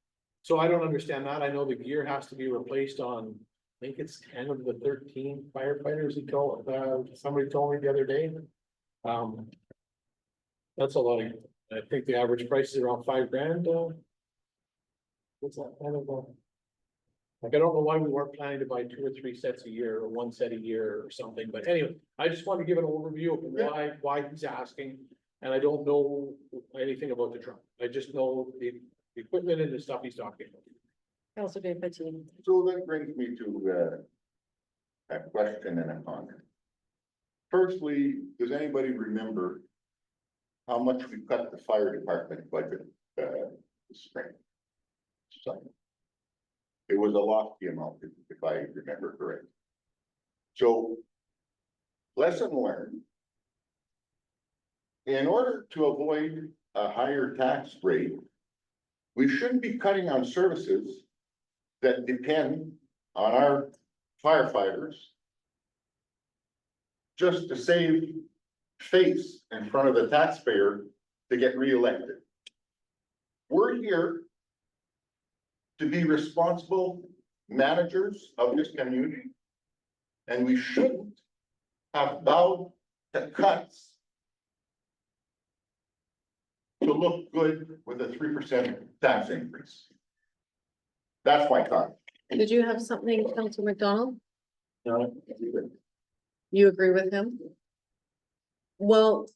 so I don't understand that. I know the gear has to be replaced on, I think it's 10 of the 13 firefighters he told, somebody told me the other day. That's a lot of, I think the average price is around $5,000. What's that kind of, like, I don't know why we weren't planning to buy 2 or 3 sets a year or 1 set a year or something, but anyway, I just want to give an overview of why he's asking. And I don't know anything about the truck. I just know the equipment and the stuff he's talking about. Councilor Dave Pettine. So that brings me to a question and a comment. Firstly, does anybody remember how much we cut the fire department budget this spring? So it was a lofty amount, if I remember correctly. So lesson learned. In order to avoid a higher tax rate, we shouldn't be cutting on services that depend on our firefighters just to save face in front of the taxpayer to get reelected. We're here to be responsible managers of this community, and we shouldn't have bowed to cuts to look good with a 3% tax increase. That's my thought. Did you have something, Councilor McDonald? No, You agree with him? Well,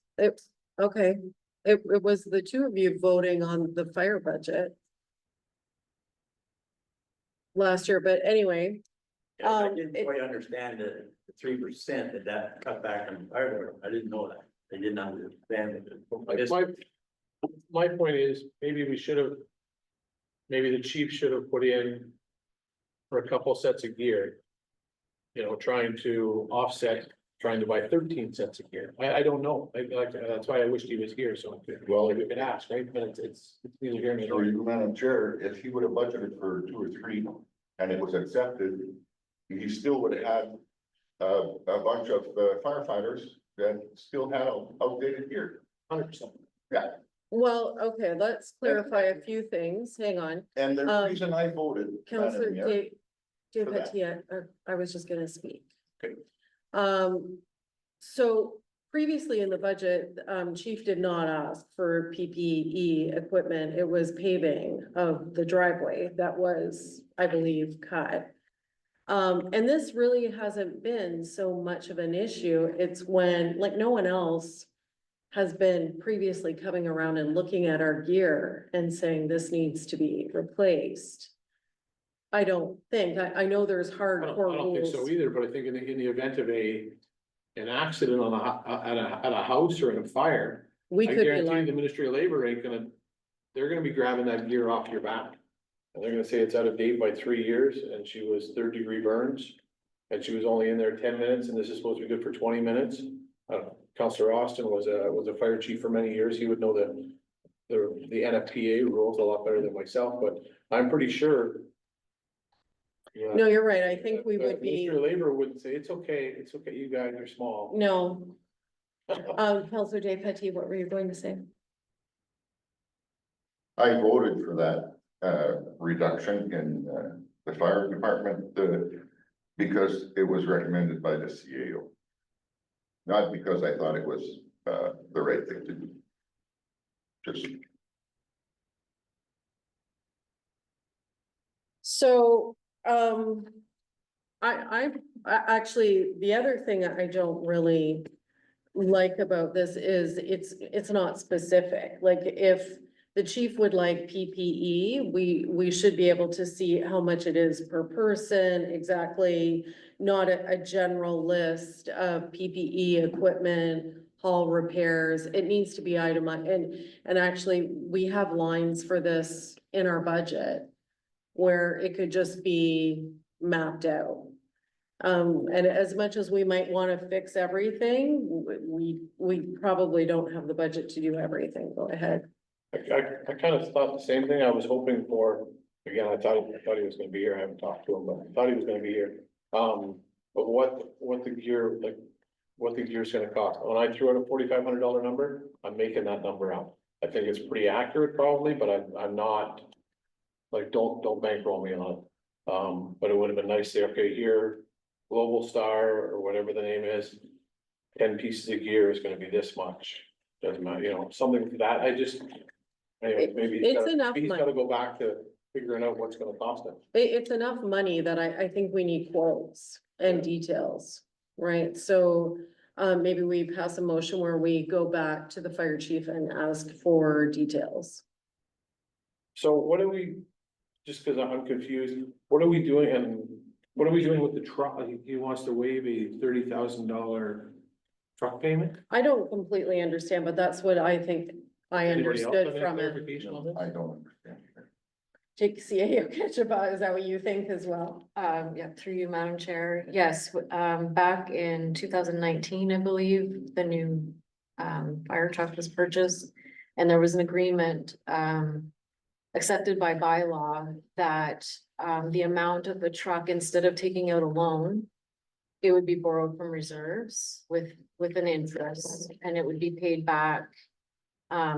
okay, it was the two of you voting on the fire budget last year, but anyway. I didn't quite understand the 3% that cut back on fire. I didn't know that. I didn't understand it. Like my point is, maybe we should have, maybe the chief should have put in for a couple sets of gear. You know, trying to offset, trying to buy 13 sets of gear. I don't know. That's why I wished he was here, so Well, we could ask, right? But it's neither here nor So there. you, Madam Chair, if he would have budgeted for 2 or 3 and it was accepted, he still would have had a bunch of firefighters that still had outdated gear. 100%. Yeah, Well, okay, let's clarify a few things. Hang on. and the reason I voted. Councilor Madam Mayor, Dave for that. Pettine, I was just gonna speak. Okay. So previously in the budget, chief did not ask for PPE equipment. It was paving of the driveway that was, I believe, cut. And this really hasn't been so much of an issue. It's when, like, no one else has been previously coming around and looking at our gear and saying this needs to be replaced. I don't think, I know there's I hardcore don't think so rules. either, but I think in the event of an accident on at a house or in a fire, We I could be guarantee you the like, Ministry of Labor ain't gonna, they're gonna be grabbing that gear off your back. And they're gonna say it's out of date by 3 years, and she was 3rd-degree burns, and she was only in there 10 minutes, and this is supposed to be good for 20 minutes. Counselor Austin was a fire chief for many years, he would know the NFPA rules a lot better than myself, but I'm pretty sure. no, you're right, I think we the would be, Ministry of Labor would say, it's okay, you guys are small. no. Counselor Day Petty, what were you going to say? I voted for that, reduction in, the fire department, because it was recommended by the CAO. Not because I thought it was, the right thing to do. Just, So, I actually, the other thing I don't really like about this is it's not specific. Like if the chief would like PPE, we should be able to see how much it is per person, exactly. Not a general list of PPE equipment, hall repairs. It needs to be itemized. And actually, we have lines for this in our budget where it could just be mapped out. And as much as we might wanna fix everything, we probably don't have the budget to do everything. Go ahead. I kind of thought the same thing, I was hoping for, again, I thought he was gonna be here, I haven't talked to him, but I thought he was gonna be here. But what the gear, like, what the gear's gonna cost, when I threw out a $4,500 number, I'm making that number out. I think it's pretty accurate probably, but I'm not, like, don't bankroll me on it. But it would have been nice to say, okay, here, Global Star or whatever the name is, 10 pieces of gear is gonna be this much. Doesn't matter, you know, something like that, anyway, maybe It's enough he's money. gotta go back to figuring out what's gonna cost him. It's enough money that I think we need quotes and details, right? So, maybe we pass a motion where we go back to the fire chief and ask for details. So what are we, just cause I'm confused, what are we doing and what are we doing with the truck? He wants to waive a $30,000 truck payment? I don't completely understand, but that's what I think I Anybody else understood have any from it. clarification on this? I don't understand. Take CAO Ketchup, is that what you think as well? Yeah, through you, Madam Chair. Yes, back in 2019, I believe, the new fire truck was purchased. And there was an agreement accepted by bylaw that the amount of the truck, instead of taking out a loan, it would be borrowed from reserves with an interest, and it would be paid back.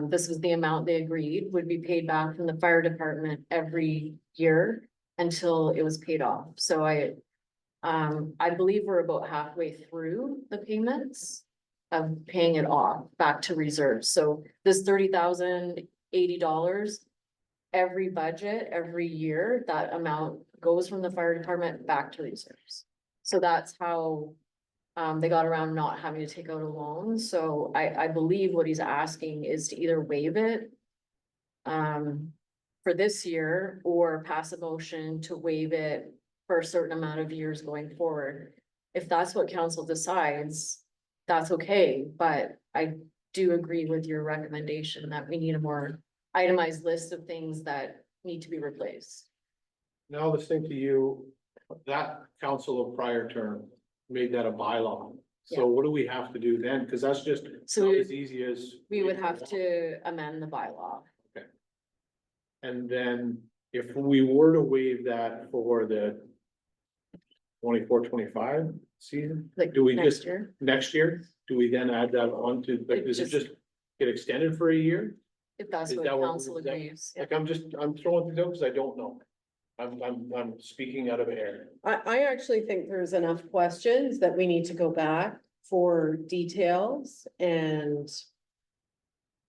This was the amount they agreed would be paid back from the fire department every year until it was paid off. So I believe we're about halfway through the payments of paying it off back to reserves. So this $30,080, every budget, every year, that amount goes from the fire department back to reserves. So that's how they got around not having to take out a loan. So I believe what he's asking is to either waive it for this year or pass a motion to waive it for a certain amount of years going forward. If that's what council decides, that's okay, but I do agree with your recommendation that we need a more itemized list of things that need to be replaced. Now listening to you, that council of prior term made that a bylaw. Yeah. So what do we have to do then? Cause that's just So not we- as easy as. We would have to amend the bylaw. And then if we were to waive that for the 24-25 season, Like do we next just, year. next year, do we then add that on to, like, It does it just- just get extended for a year? If that's Is what that what- council is that- agrees. Yeah. Like, I'm throwing things out because I don't know. I'm speaking out of air. I actually think there's enough questions that we need to go back for details and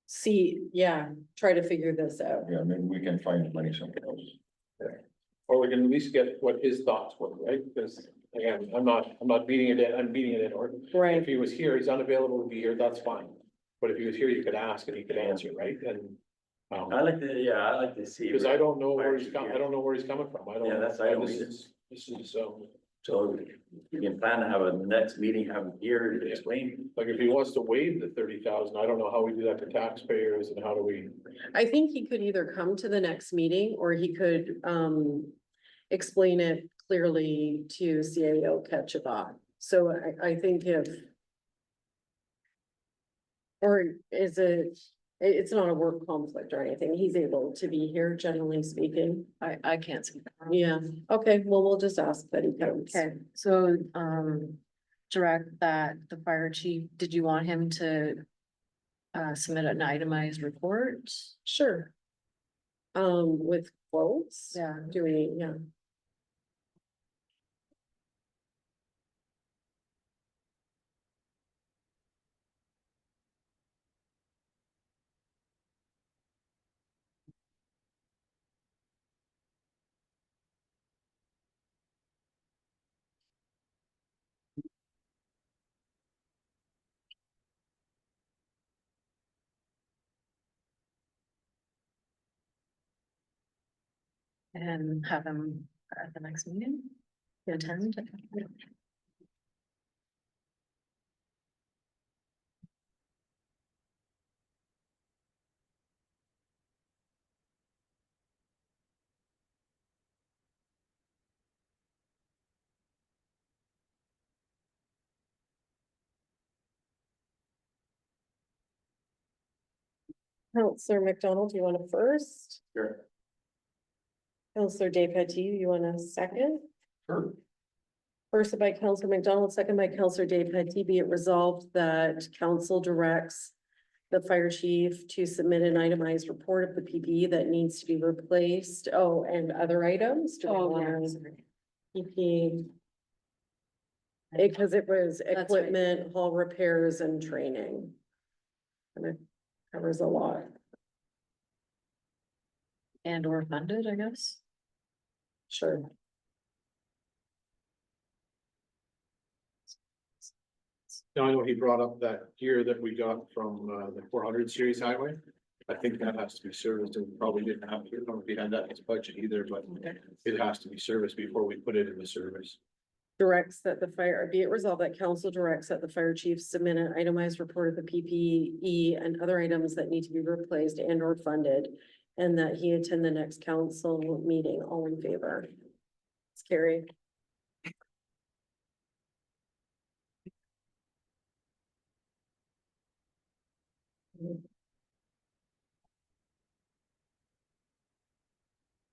see, try to figure this out. Yeah, maybe we can find money somewhere else. Or we can at least get what his thoughts were, right? Because again, I'm not beating it in, I'm beating it in, or Right. if he was here, he's unavailable to be here, that's fine. But if he was here, you could ask and he could answer, right? And, I like to, yeah, I like to see. because I don't know where he's coming, I don't know where he's coming from. I don't. Yeah, that's- I don't this either. This is, So you can plan to have a next meeting, have him here to explain. like, if he wants to waive the 30,000, I don't know how we do that to taxpayers and how do we? I think he could either come to the next meeting or he could, explain it clearly to CAO Ketchiba. So I think if. Or is it's not a work conflict or anything. He's able to be here, generally speaking. I can't see. that. Yeah, okay, well, we'll just ask that he comes. Okay, so, direct that the fire chief, did you want him to submit an itemized report? Sure. With quotes? Yeah. Do we, yeah. And have him at the next meeting? Attend? Counselor McDonald, do you want to first? Sure. Counselor Day-Petit, you want a second? Sure. First by Counselor McDonald, second by Counselor Day-Petit, be it resolved that council directs the fire chief to submit an itemized report of the PPE that needs to be replaced. Oh, and other items? Do we want PPE? Because it was right. equipment, hall repairs and training. And it covers a lot. And or funded, I guess? Sure. Now, I know he brought up that gear that we got from the 400 series highway. I think that has to be serviced and probably didn't have, I don't know if he had that in his budget either, but it has to be serviced before we put it into service. Directs that the fire, be it resolved that council directs that the fire chief submit an itemized report of the PPE and other items that need to be replaced and or funded. And that he attend the next council meeting, all in favor. It's carried.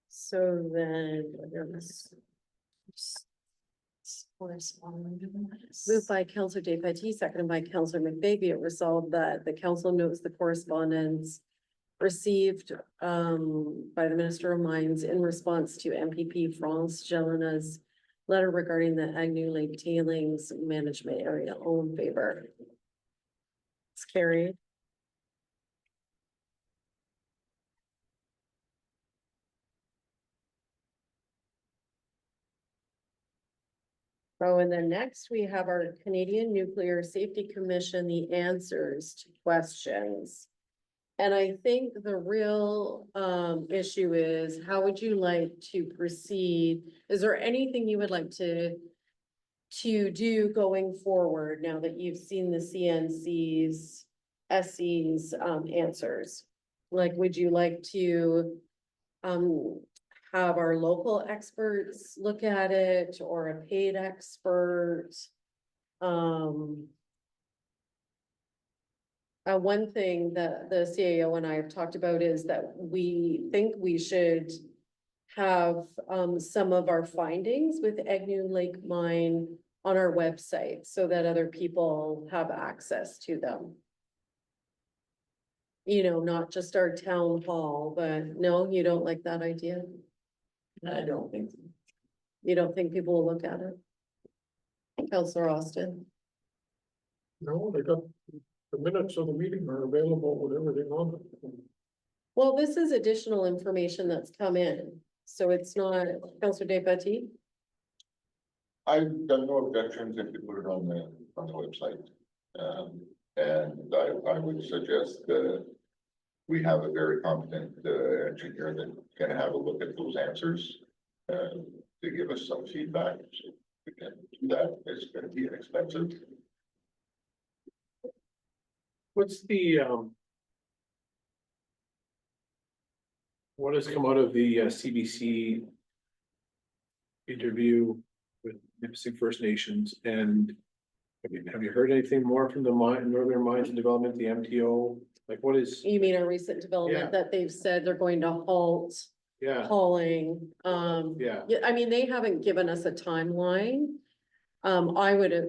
So then, moved by Counselor Day-Petit, seconded by Counselor McVeigh, be it resolved that the council notes the correspondence received by the Minister of Mines in response to MPP France Jelena's letter regarding the Agnew Lake tailings management area. All in favor? It's carried. Oh, and then next we have our Canadian Nuclear Safety Commission, the answers to questions. And I think the real issue is, how would you like to proceed? Is there anything you would like to do going forward now that you've seen the CNC's, SC's answers? Like, would you like to have our local experts look at it or a paid expert? One thing that the CAO and I have talked about is that we think we should have some of our findings with Agnew Lake Mine on our website so that other people have access to them. You know, not just our town hall, but no, you don't like that idea? I don't think so. You don't think people will look at it? Counselor Austin? No, they got, the minutes of the meeting are available with everything on it. Well, this is additional information that's come in, so it's not, Counselor Day-Petit? I've got no objections if you put it on the website. And I would suggest, we have a very competent, engineer that can have a look at those answers, to give us some feedback. So we can do that. It's gonna be inexpensive. What's the, what has come out of the CBC interview with Nipissing First Nations, and have you heard anything more from the Northern Mines and Development, the MTO? Like, what is, You mean a recent development that they've said they're going to halt yeah, hauling? yeah, Yeah, I mean, they haven't given us a timeline. I would have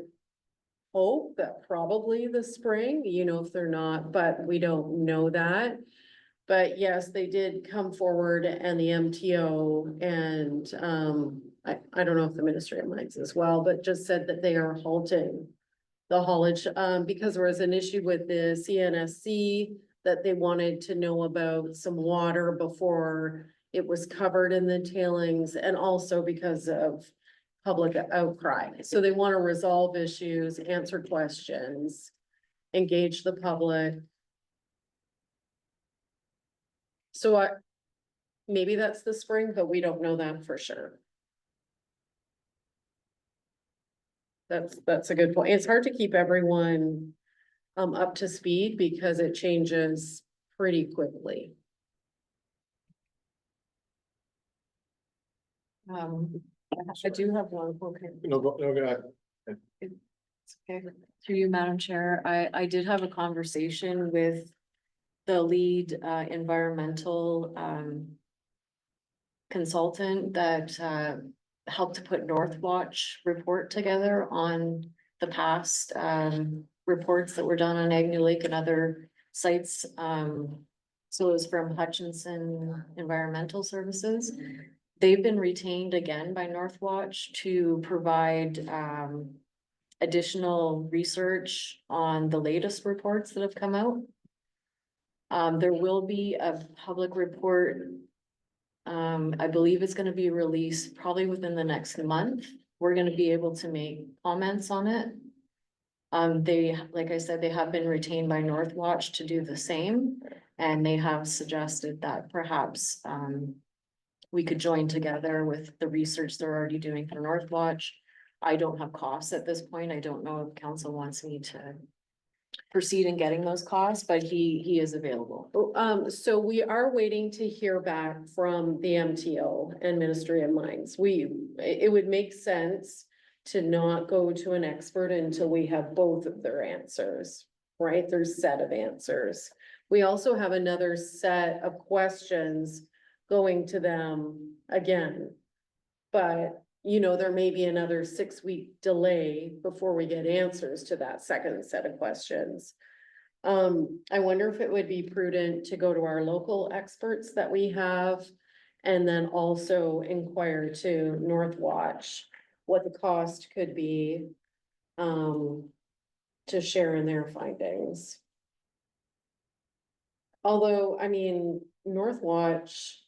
hoped that probably the spring, you know, if they're not, but we don't know that. But yes, they did come forward and the MTO and, I don't know if the Ministry of Mines as well, but just said that they are halting the haulage, because there was an issue with the CNSC that they wanted to know about some water before it was covered in the tailings, and also because of public outcry. So they want to resolve issues, answer questions, engage the public. So maybe that's the spring, but we don't know that for sure. That's a good point. It's hard to keep everyone up to speed because it changes pretty quickly. I do have one, okay. no, go ahead. It's okay. Through you, Madam Chair, I did have a conversation with the lead environmental consultant that helped to put Northwatch report together on the past reports that were done on Agnew Lake and other sites. So it was from Hutchinson Environmental Services. They've been retained again by Northwatch to provide additional research on the latest reports that have come out. There will be a public report. I believe it's gonna be released probably within the next month. We're gonna be able to make comments on it. They, like I said, they have been retained by Northwatch to do the same, and they have suggested that perhaps, we could join together with the research they're already doing for Northwatch. I don't have costs at this point. I don't know if council wants me to proceed in getting those costs, but he is available. So we are waiting to hear back from the MTO and Ministry of Mines. It would make sense to not go to an expert until we have both of their answers, right? Their set of answers. We also have another set of questions going to them again. But, you know, there may be another 6-week delay before we get answers to that second set of questions. I wonder if it would be prudent to go to our local experts that we have and then also inquire to Northwatch what the cost could be to share in their findings. Although, I mean, Northwatch,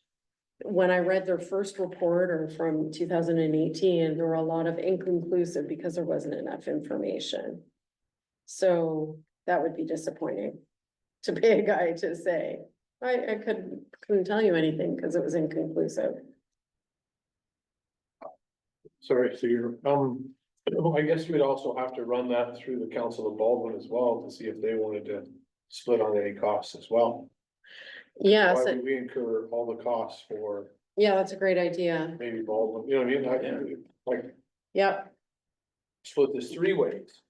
when I read their first report or from 2018, there were a lot of inconclusive because there wasn't enough information. So that would be disappointing to pay a guy to say, I couldn't tell you anything because it was inconclusive. Sorry, so you're, I guess we'd also have to run that through the Council of Baldwin as well to see if they wanted to split on any costs as well. Yes, Why would we incur all the costs for yeah, that's a great idea. maybe Baldwin, you know what I mean? Like, Yep. split this 3 ways.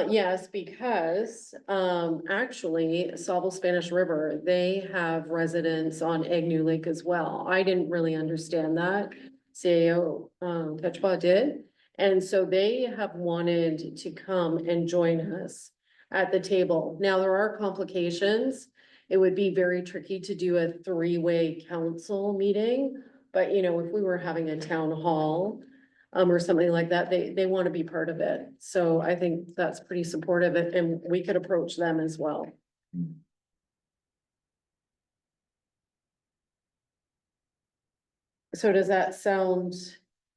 Yes, because, actually, Sauble Spanish River, they have residents on Agnew Lake as well. I didn't really understand that. CAO, Petchpaw did. And so they have wanted to come and join us at the table. Now, there are complications. It would be very tricky to do a 3-way council meeting. But, you know, if we were having a town hall, or something like that, they want to be part of it. So I think that's pretty supportive and we could approach them as well. So does that sound,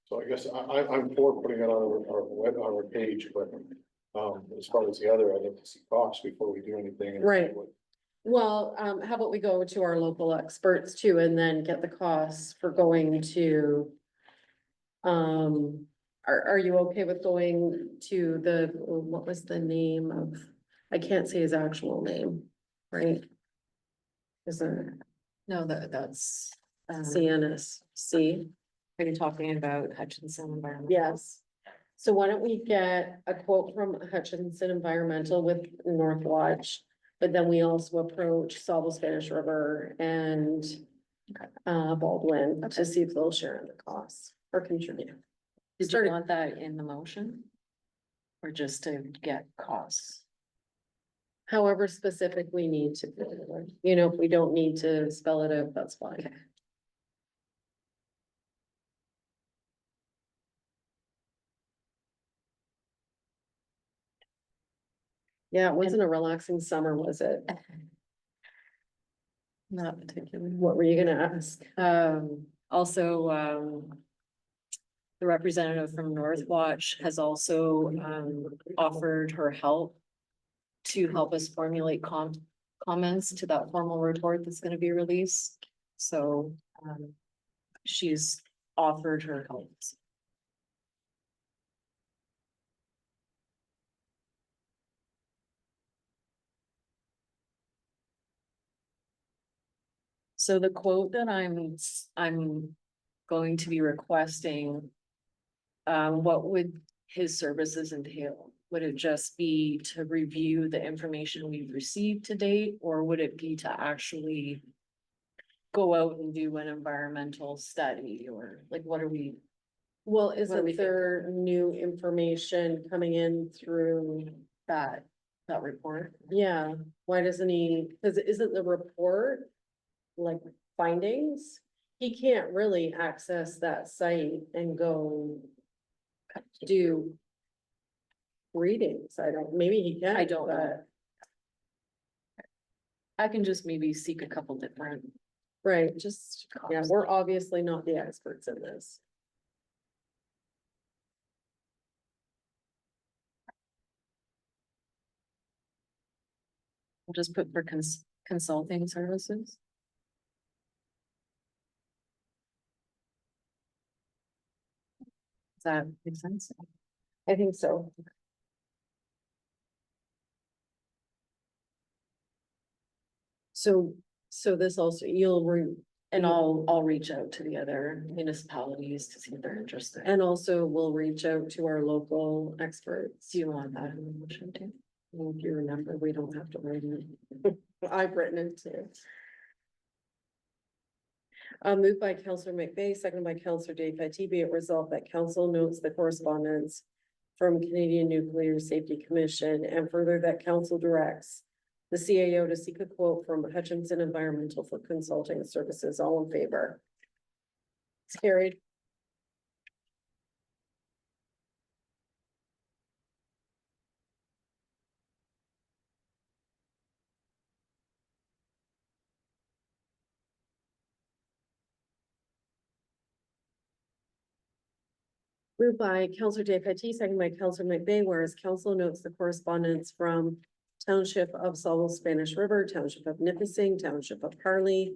So I guess I'm for putting it on our page, but As far as the other, I'd like to see costs before we do anything. Right. Well, how about we go to our local experts too, and then get the costs for going to. Are you okay with going to what was the name of, I can't say his actual name, right? Is there No, that's, CNSC? are you talking about Hutchinson Environmental? Yes. So why don't we get a quote from Hutchinson Environmental with North Watch? But then we also approach Salvo Spanish River and Baldwin to see if they'll share in the costs or contribute. Did you Started- want that in the motion? Or just to get costs? However specific we need to, be, you know, if we don't need to spell it out, that's fine. Okay. Yeah, it wasn't a relaxing summer, was it? Not particularly. What were you gonna ask? Also, the representative from North Watch has also, offered her help to help us formulate comments to that formal report that's gonna be released. So, she's offered her help. So the quote that I'm going to be requesting. What would his services entail? Would it just be to review the information we've received to date, or would it be to actually? Go out and do an environmental study, or like, what are we? Well, What do we isn't think? there new information coming in through, That report? yeah, why doesn't he, cause isn't the report like findings? He can't really access that site and go do readings. I don't, maybe he can. I don't know. but- I can just maybe seek a couple different. Right, just, yeah, Costs. we're obviously not the experts in this. I'll just put for consulting services. Does that make sense? I think so. So this also, And I'll reach out to the other municipalities to see if they're interested. and also we'll reach out to our local experts. Do you want that in the motion too? If you remember, we don't have to write it. I've written it too. Moved by Counselor McVeigh, seconded by Counselor Day Fety, be it resolved that council notes the correspondence from Canadian Nuclear Safety Commission, and further that council directs the CAO to seek a quote from Hutchinson Environmental for consulting services. All in favor? It's carried. Moved by Counselor Day Fety, seconded by Counselor McVeigh, whereas council notes the correspondence from Township of Salvo Spanish River, Township of Nipissing, Township of Harley,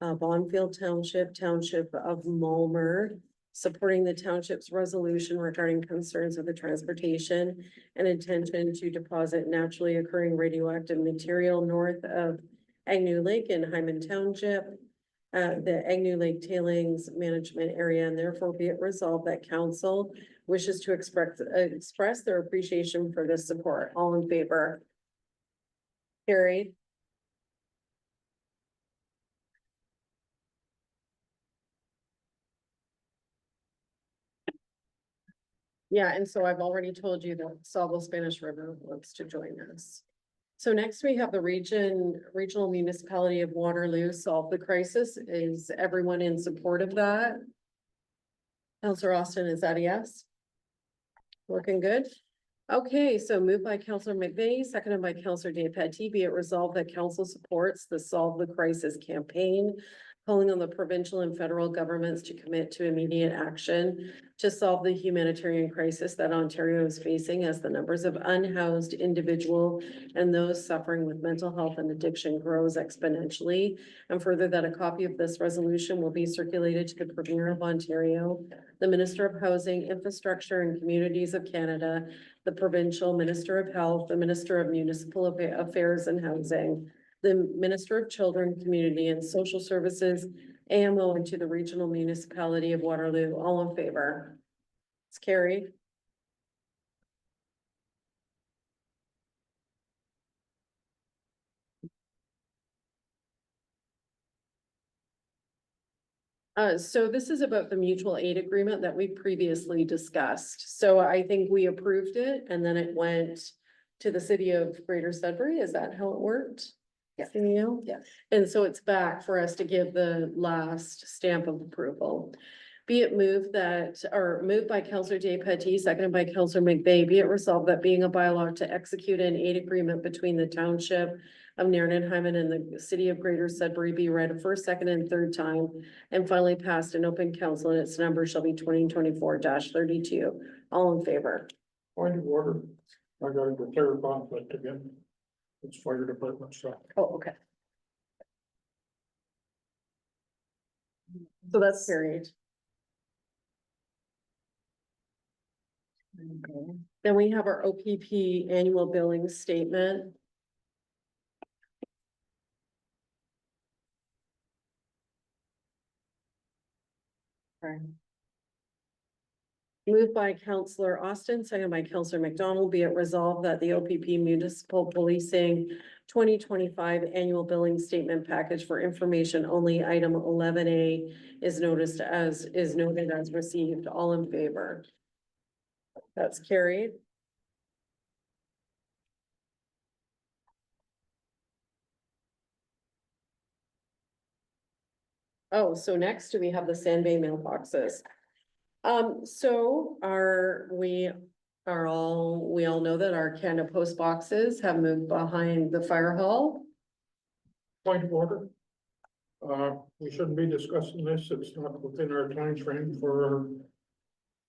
Bonfield Township, Township of Mulmer, supporting the township's resolution regarding concerns of the transportation and intention to deposit naturally occurring radioactive material north of Agnew Lake in Hyman Township, the Agnew Lake Tailings Management Area, and therefore be it resolved that council wishes to express their appreciation for this support. All in favor? Carried. Yeah, and so I've already told you that Salvo Spanish River wants to join us. So next we have the regional municipality of Waterloo solve the crisis. Is everyone in support of that? Counselor Austin, is that a yes? Looking good? Okay, so moved by Counselor McVeigh, seconded by Counselor Day Fety, be it resolved that council supports the Solve the Crisis campaign calling on the provincial and federal governments to commit to immediate action to solve the humanitarian crisis that Ontario is facing as the numbers of unhoused individual and those suffering with mental health and addiction grows exponentially. And further, that a copy of this resolution will be circulated to the Premier of Ontario, the Minister of Housing, Infrastructure and Communities of Canada, the Provincial Minister of Health, the Minister of Municipal Affairs and Housing, the Minister of Children, Community and Social Services, AMO, and to the Regional Municipality of Waterloo. All in favor? It's carried. So this is about the mutual aid agreement that we previously discussed. So I think we approved it and then it went to the city of Greater Sudbury. Is that how it worked? Yes. CEO? Yes. And so it's back for us to give the last stamp of approval. Be it moved that, or moved by Counselor Day-Petit, seconded by Counselor McVeigh, be it resolved that being a bylaw to execute an aid agreement between the Township of Nairn and Hyman and the city of Greater Sudbury be read a first, second, and third time, and finally passed in open council, and its number shall be 2024-32. All in favor? Point of order, I gotta declare conflict again. It's fire department stuff. Oh, okay. So that's carried. Then we have our OPP annual billing statement. Moved by Counselor Austin, seconded by Counselor McDonald, be it resolved that the OPP Municipal Policing 2025 Annual Billing Statement Package for Information Only, item 11A is noted as received. All in favor? That's carried. Oh, so next do we have the Sand Bay mailboxes? So we all know that our Canada Post boxes have moved behind the fire hall. Point of order. We shouldn't be discussing this. It's not within our time frame for our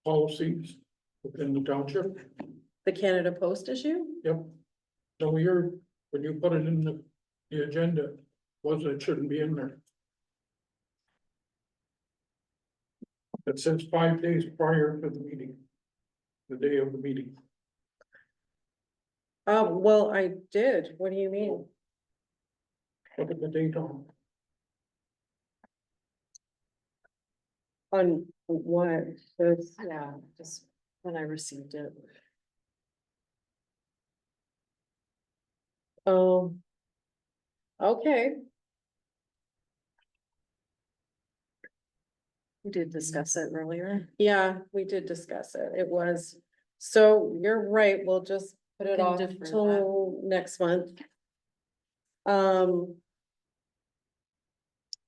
policies within the township. The Canada Post issue? Yep. So when you put it in the agenda, it shouldn't be in there. It says 5 days prior to the meeting. The day of the meeting. Well, I did. What do you mean? Look at the date on. On what? This- Yeah, just when I received it. Oh. Okay, We did discuss it earlier. yeah, we did discuss it. It was, so you're right. We'll just put it Can off defer till next month.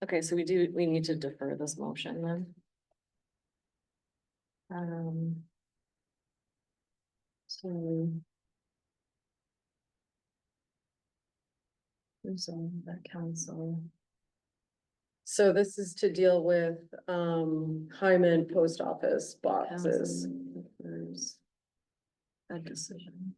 Okay, so we need to defer this motion then. So. Resolve that council. So this is to deal with, Hyman Post Office boxes. Council defers that decision.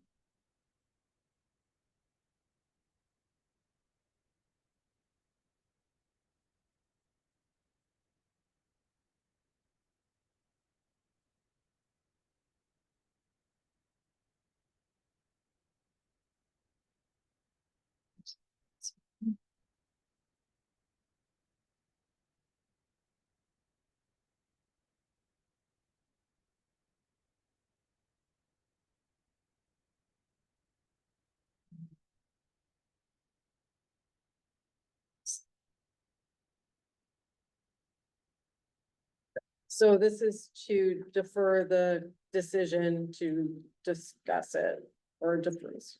So this is to defer the decision to discuss it or defers.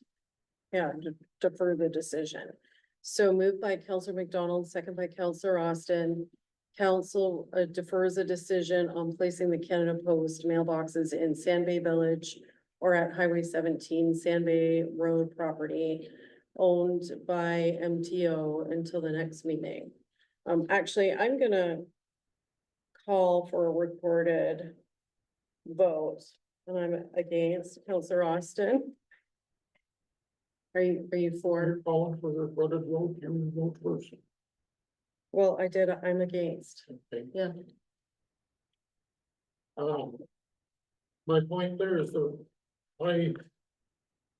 Yeah, defer the decision. So moved by Counselor McDonald, second by Counselor Austin. Council defers a decision on placing the Canada Post mailboxes in Sand Bay Village or at Highway 17 Sand Bay Road property owned by MTO until the next meeting. Actually, I'm gonna call for a recorded vote, and I'm against Counselor Austin. Are you for? You're calling for the recorded vote, you vote first. Well, I'm against. Okay. Yeah. My point there is that my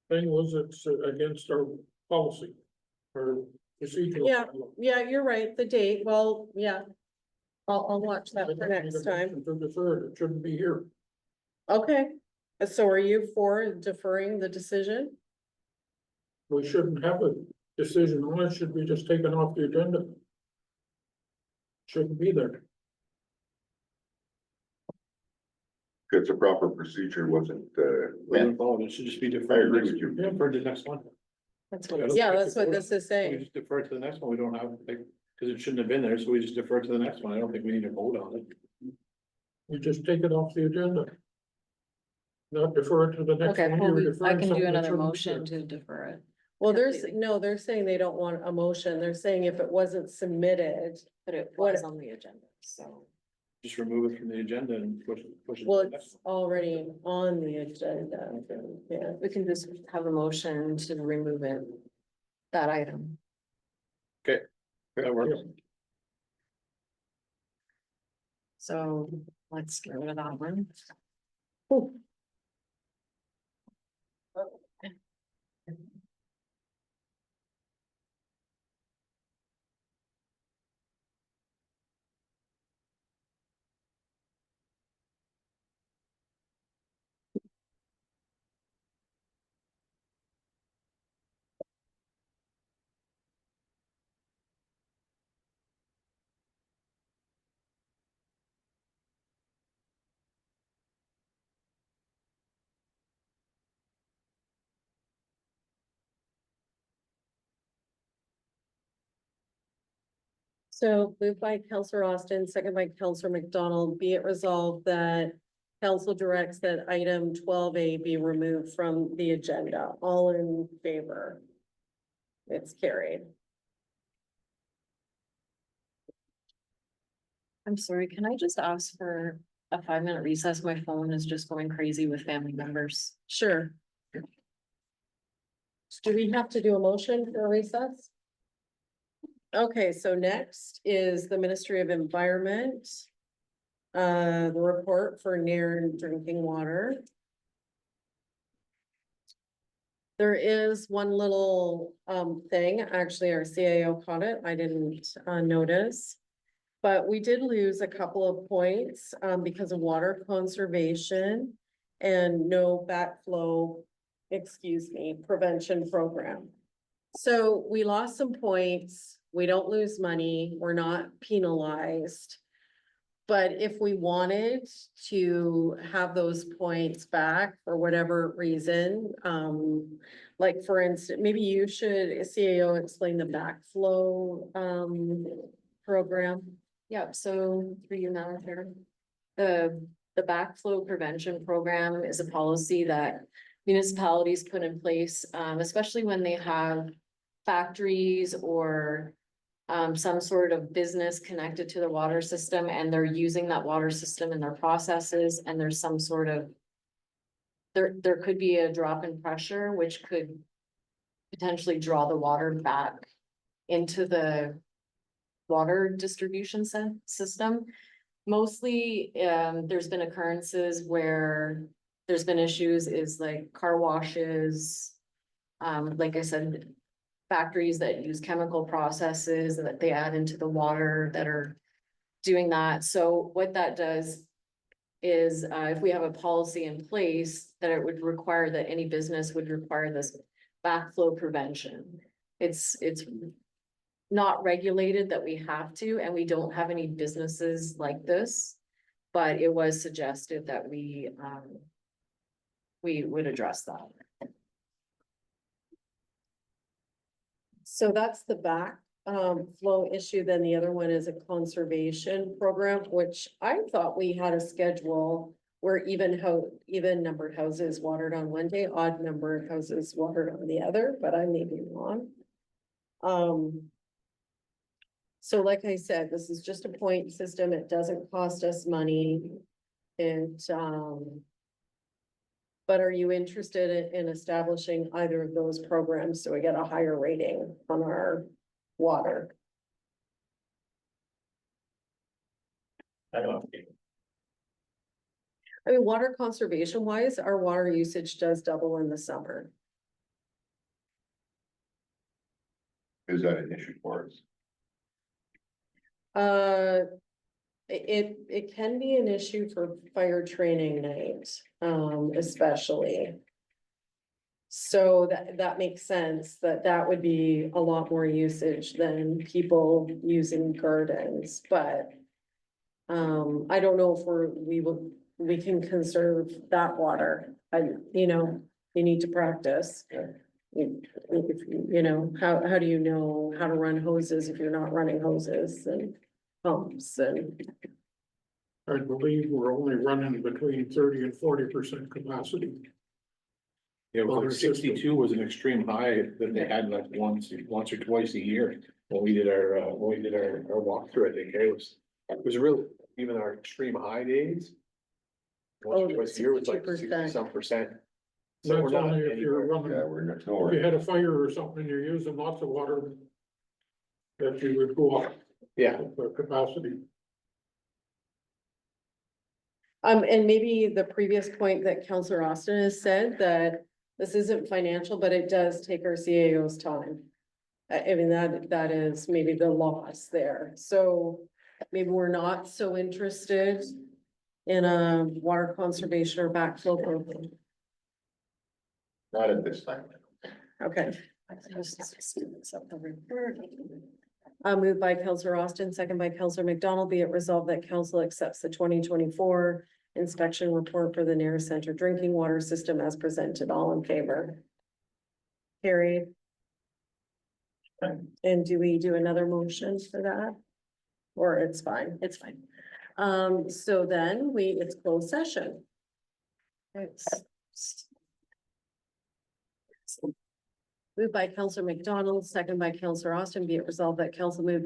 thing was it's against our policy or procedure. Yeah. Yeah, you're right, the date, well, yeah. I'll watch that for next time. To defer, it shouldn't be here. Okay, so are you for deferring the decision? We shouldn't have a decision on it, should be just taken off the agenda. Shouldn't be there. It's a proper procedure, wasn't, Wasn't followed. It should just be I deferred. agree with you. Yeah, deferred to the next one. That's what. Yeah, that's what this is We saying. just defer to the next one. We don't have, like, because it shouldn't have been there, so we just defer to the next one. I don't think we need to vote on it. We just take it off the agenda. Not defer it to the next Okay, one. well, You're I deferring can something do that another shouldn't be motion there. to defer it. Well, Completely. they're saying they don't want a motion, they're saying if it wasn't submitted, But it What- was on the agenda, so. Just remove it from the agenda and push it. to well, the next it's already on the agenda, yeah. We can just have a motion to remove it, that item. one. That works. So let's get rid of that one. So moved by Counselor Austin, second by Counselor McDonald, be it resolved that council directs that item 12A be removed from the agenda. All in favor? It's carried. I'm sorry, can I just ask for a 5-minute recess? My phone is just going crazy with family members. Sure. Do we have to do a motion for a recess? Okay, so next is the Ministry of Environment. The report for Nairn drinking water. There is one little thing, actually our CAO caught it, I didn't notice. But we did lose a couple of points because of water conservation and no backflow, prevention program. So we lost some points, we don't lose money, we're not penalized. But if we wanted to have those points back for whatever reason, like for instance, maybe you should, CAO, explain the backflow program. Yeah, so for you, Madam Chair, the backflow prevention program is a policy that municipalities put in place, especially when they have factories or some sort of business connected to the water system and they're using that water system in their processes and there's some sort of there could be a drop in pressure, which could potentially draw the water back into the water distribution system. Mostly, there's been occurrences where there's been issues is like car washes. Like I said, factories that use chemical processes that they add into the water that are doing that. So what that does is, if we have a policy in place that it would require that any business would require this backflow prevention. It's not regulated that we have to, and we don't have any businesses like this. But it was suggested that we would address that. So that's the flow issue, then the other one is a conservation program, which I thought we had a schedule where even numbered houses watered on one day, odd number of houses watered on the other, but I may be wrong. So like I said, this is just a point system. It doesn't cost us money. It, but are you interested in establishing either of those programs so we get a higher rating on our water? I don't know. I mean, water conservation wise, our water usage does double in the summer. Is that an issue for us? It can be an issue for fire training night, especially. So that makes sense, that would be a lot more usage than people using gardens, but. I don't know if we can conserve that water, you need to practice. Yeah. How do you know how to run hoses if you're not running hoses and pumps and? I believe we're only running between 30% and 40% capacity. Yeah, it was Water like system. 62 was an extreme high that they had like once or twice a year when we did our walkthrough, I think, it was really, even our extreme high days. Oh, Once or twice a year was like 62%. 60-some%. So we're That's not only if you're anywhere. running, Yeah, we're next if you door. had a fire or something and you're using lots of water. That you would go up Yeah, the capacity. And maybe the previous point that Counselor Austin has said, that this isn't financial, but it does take our CAO's time. I mean, that is maybe the loss there, so maybe we're not so interested in a water conservation or backflow program. Not at this time. Okay. Moved by Counselor Austin, second by Counselor McDonald, be it resolved that council accepts the 2024 inspection report for the Nairn Center drinking water system as presented. All in favor? Carried. And do we do another motion for that? Or it's fine? It's fine. So then it's closed session. It's. Moved by Counselor McDonald, second by Counselor Austin, be it resolved that council move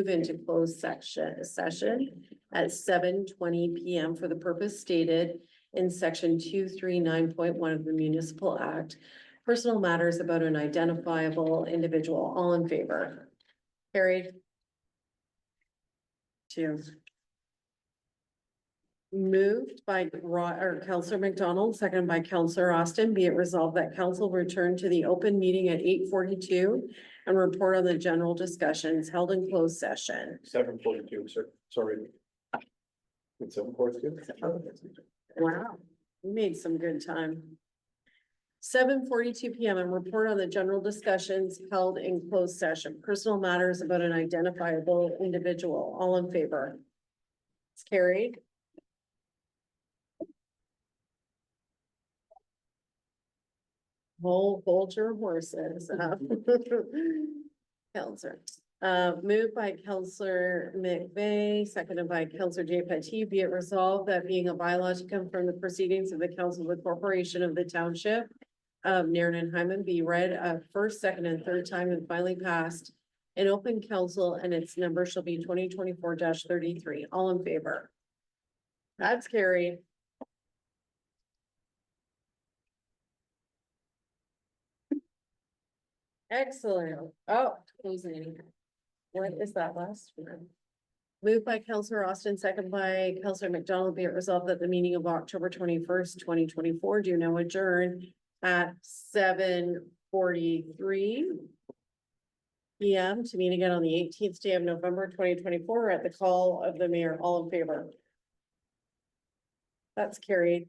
into closed session at 7:20 PM for the purpose stated in section 239.1 of the Municipal Act. Personal matters about an identifiable individual. All in favor? Carried. 2. Moved by Counselor McDonald, seconded by Counselor Austin, be it resolved that council return to the open meeting at 8:42 and report on the general discussions held in closed session. 7:42, sir, sorry. It's 7:42. Wow, we made some good time. 7:42 PM and report on the general discussions held in closed session, personal matters about an identifiable individual. All in favor? It's carried. Hold your horses. Counselor, moved by Counselor McVeigh, seconded by Counselor J. Petit, be it resolved that being a bylaw to come from the proceedings of the Council of the Corporation of the Township of Nairn and Hyman be read a first, second, and third time and finally passed in open council, and its number shall be 2024-33. All in favor? That's carried. Excellent. Oh, closing. What is that last one? Moved by Counselor Austin, second by Counselor McDonald, be it resolved that the meeting of October 21st, 2024 do now adjourn at 7:43 PM to meet again on the 18th day of November 2024 at the call of the mayor. All in favor? That's carried.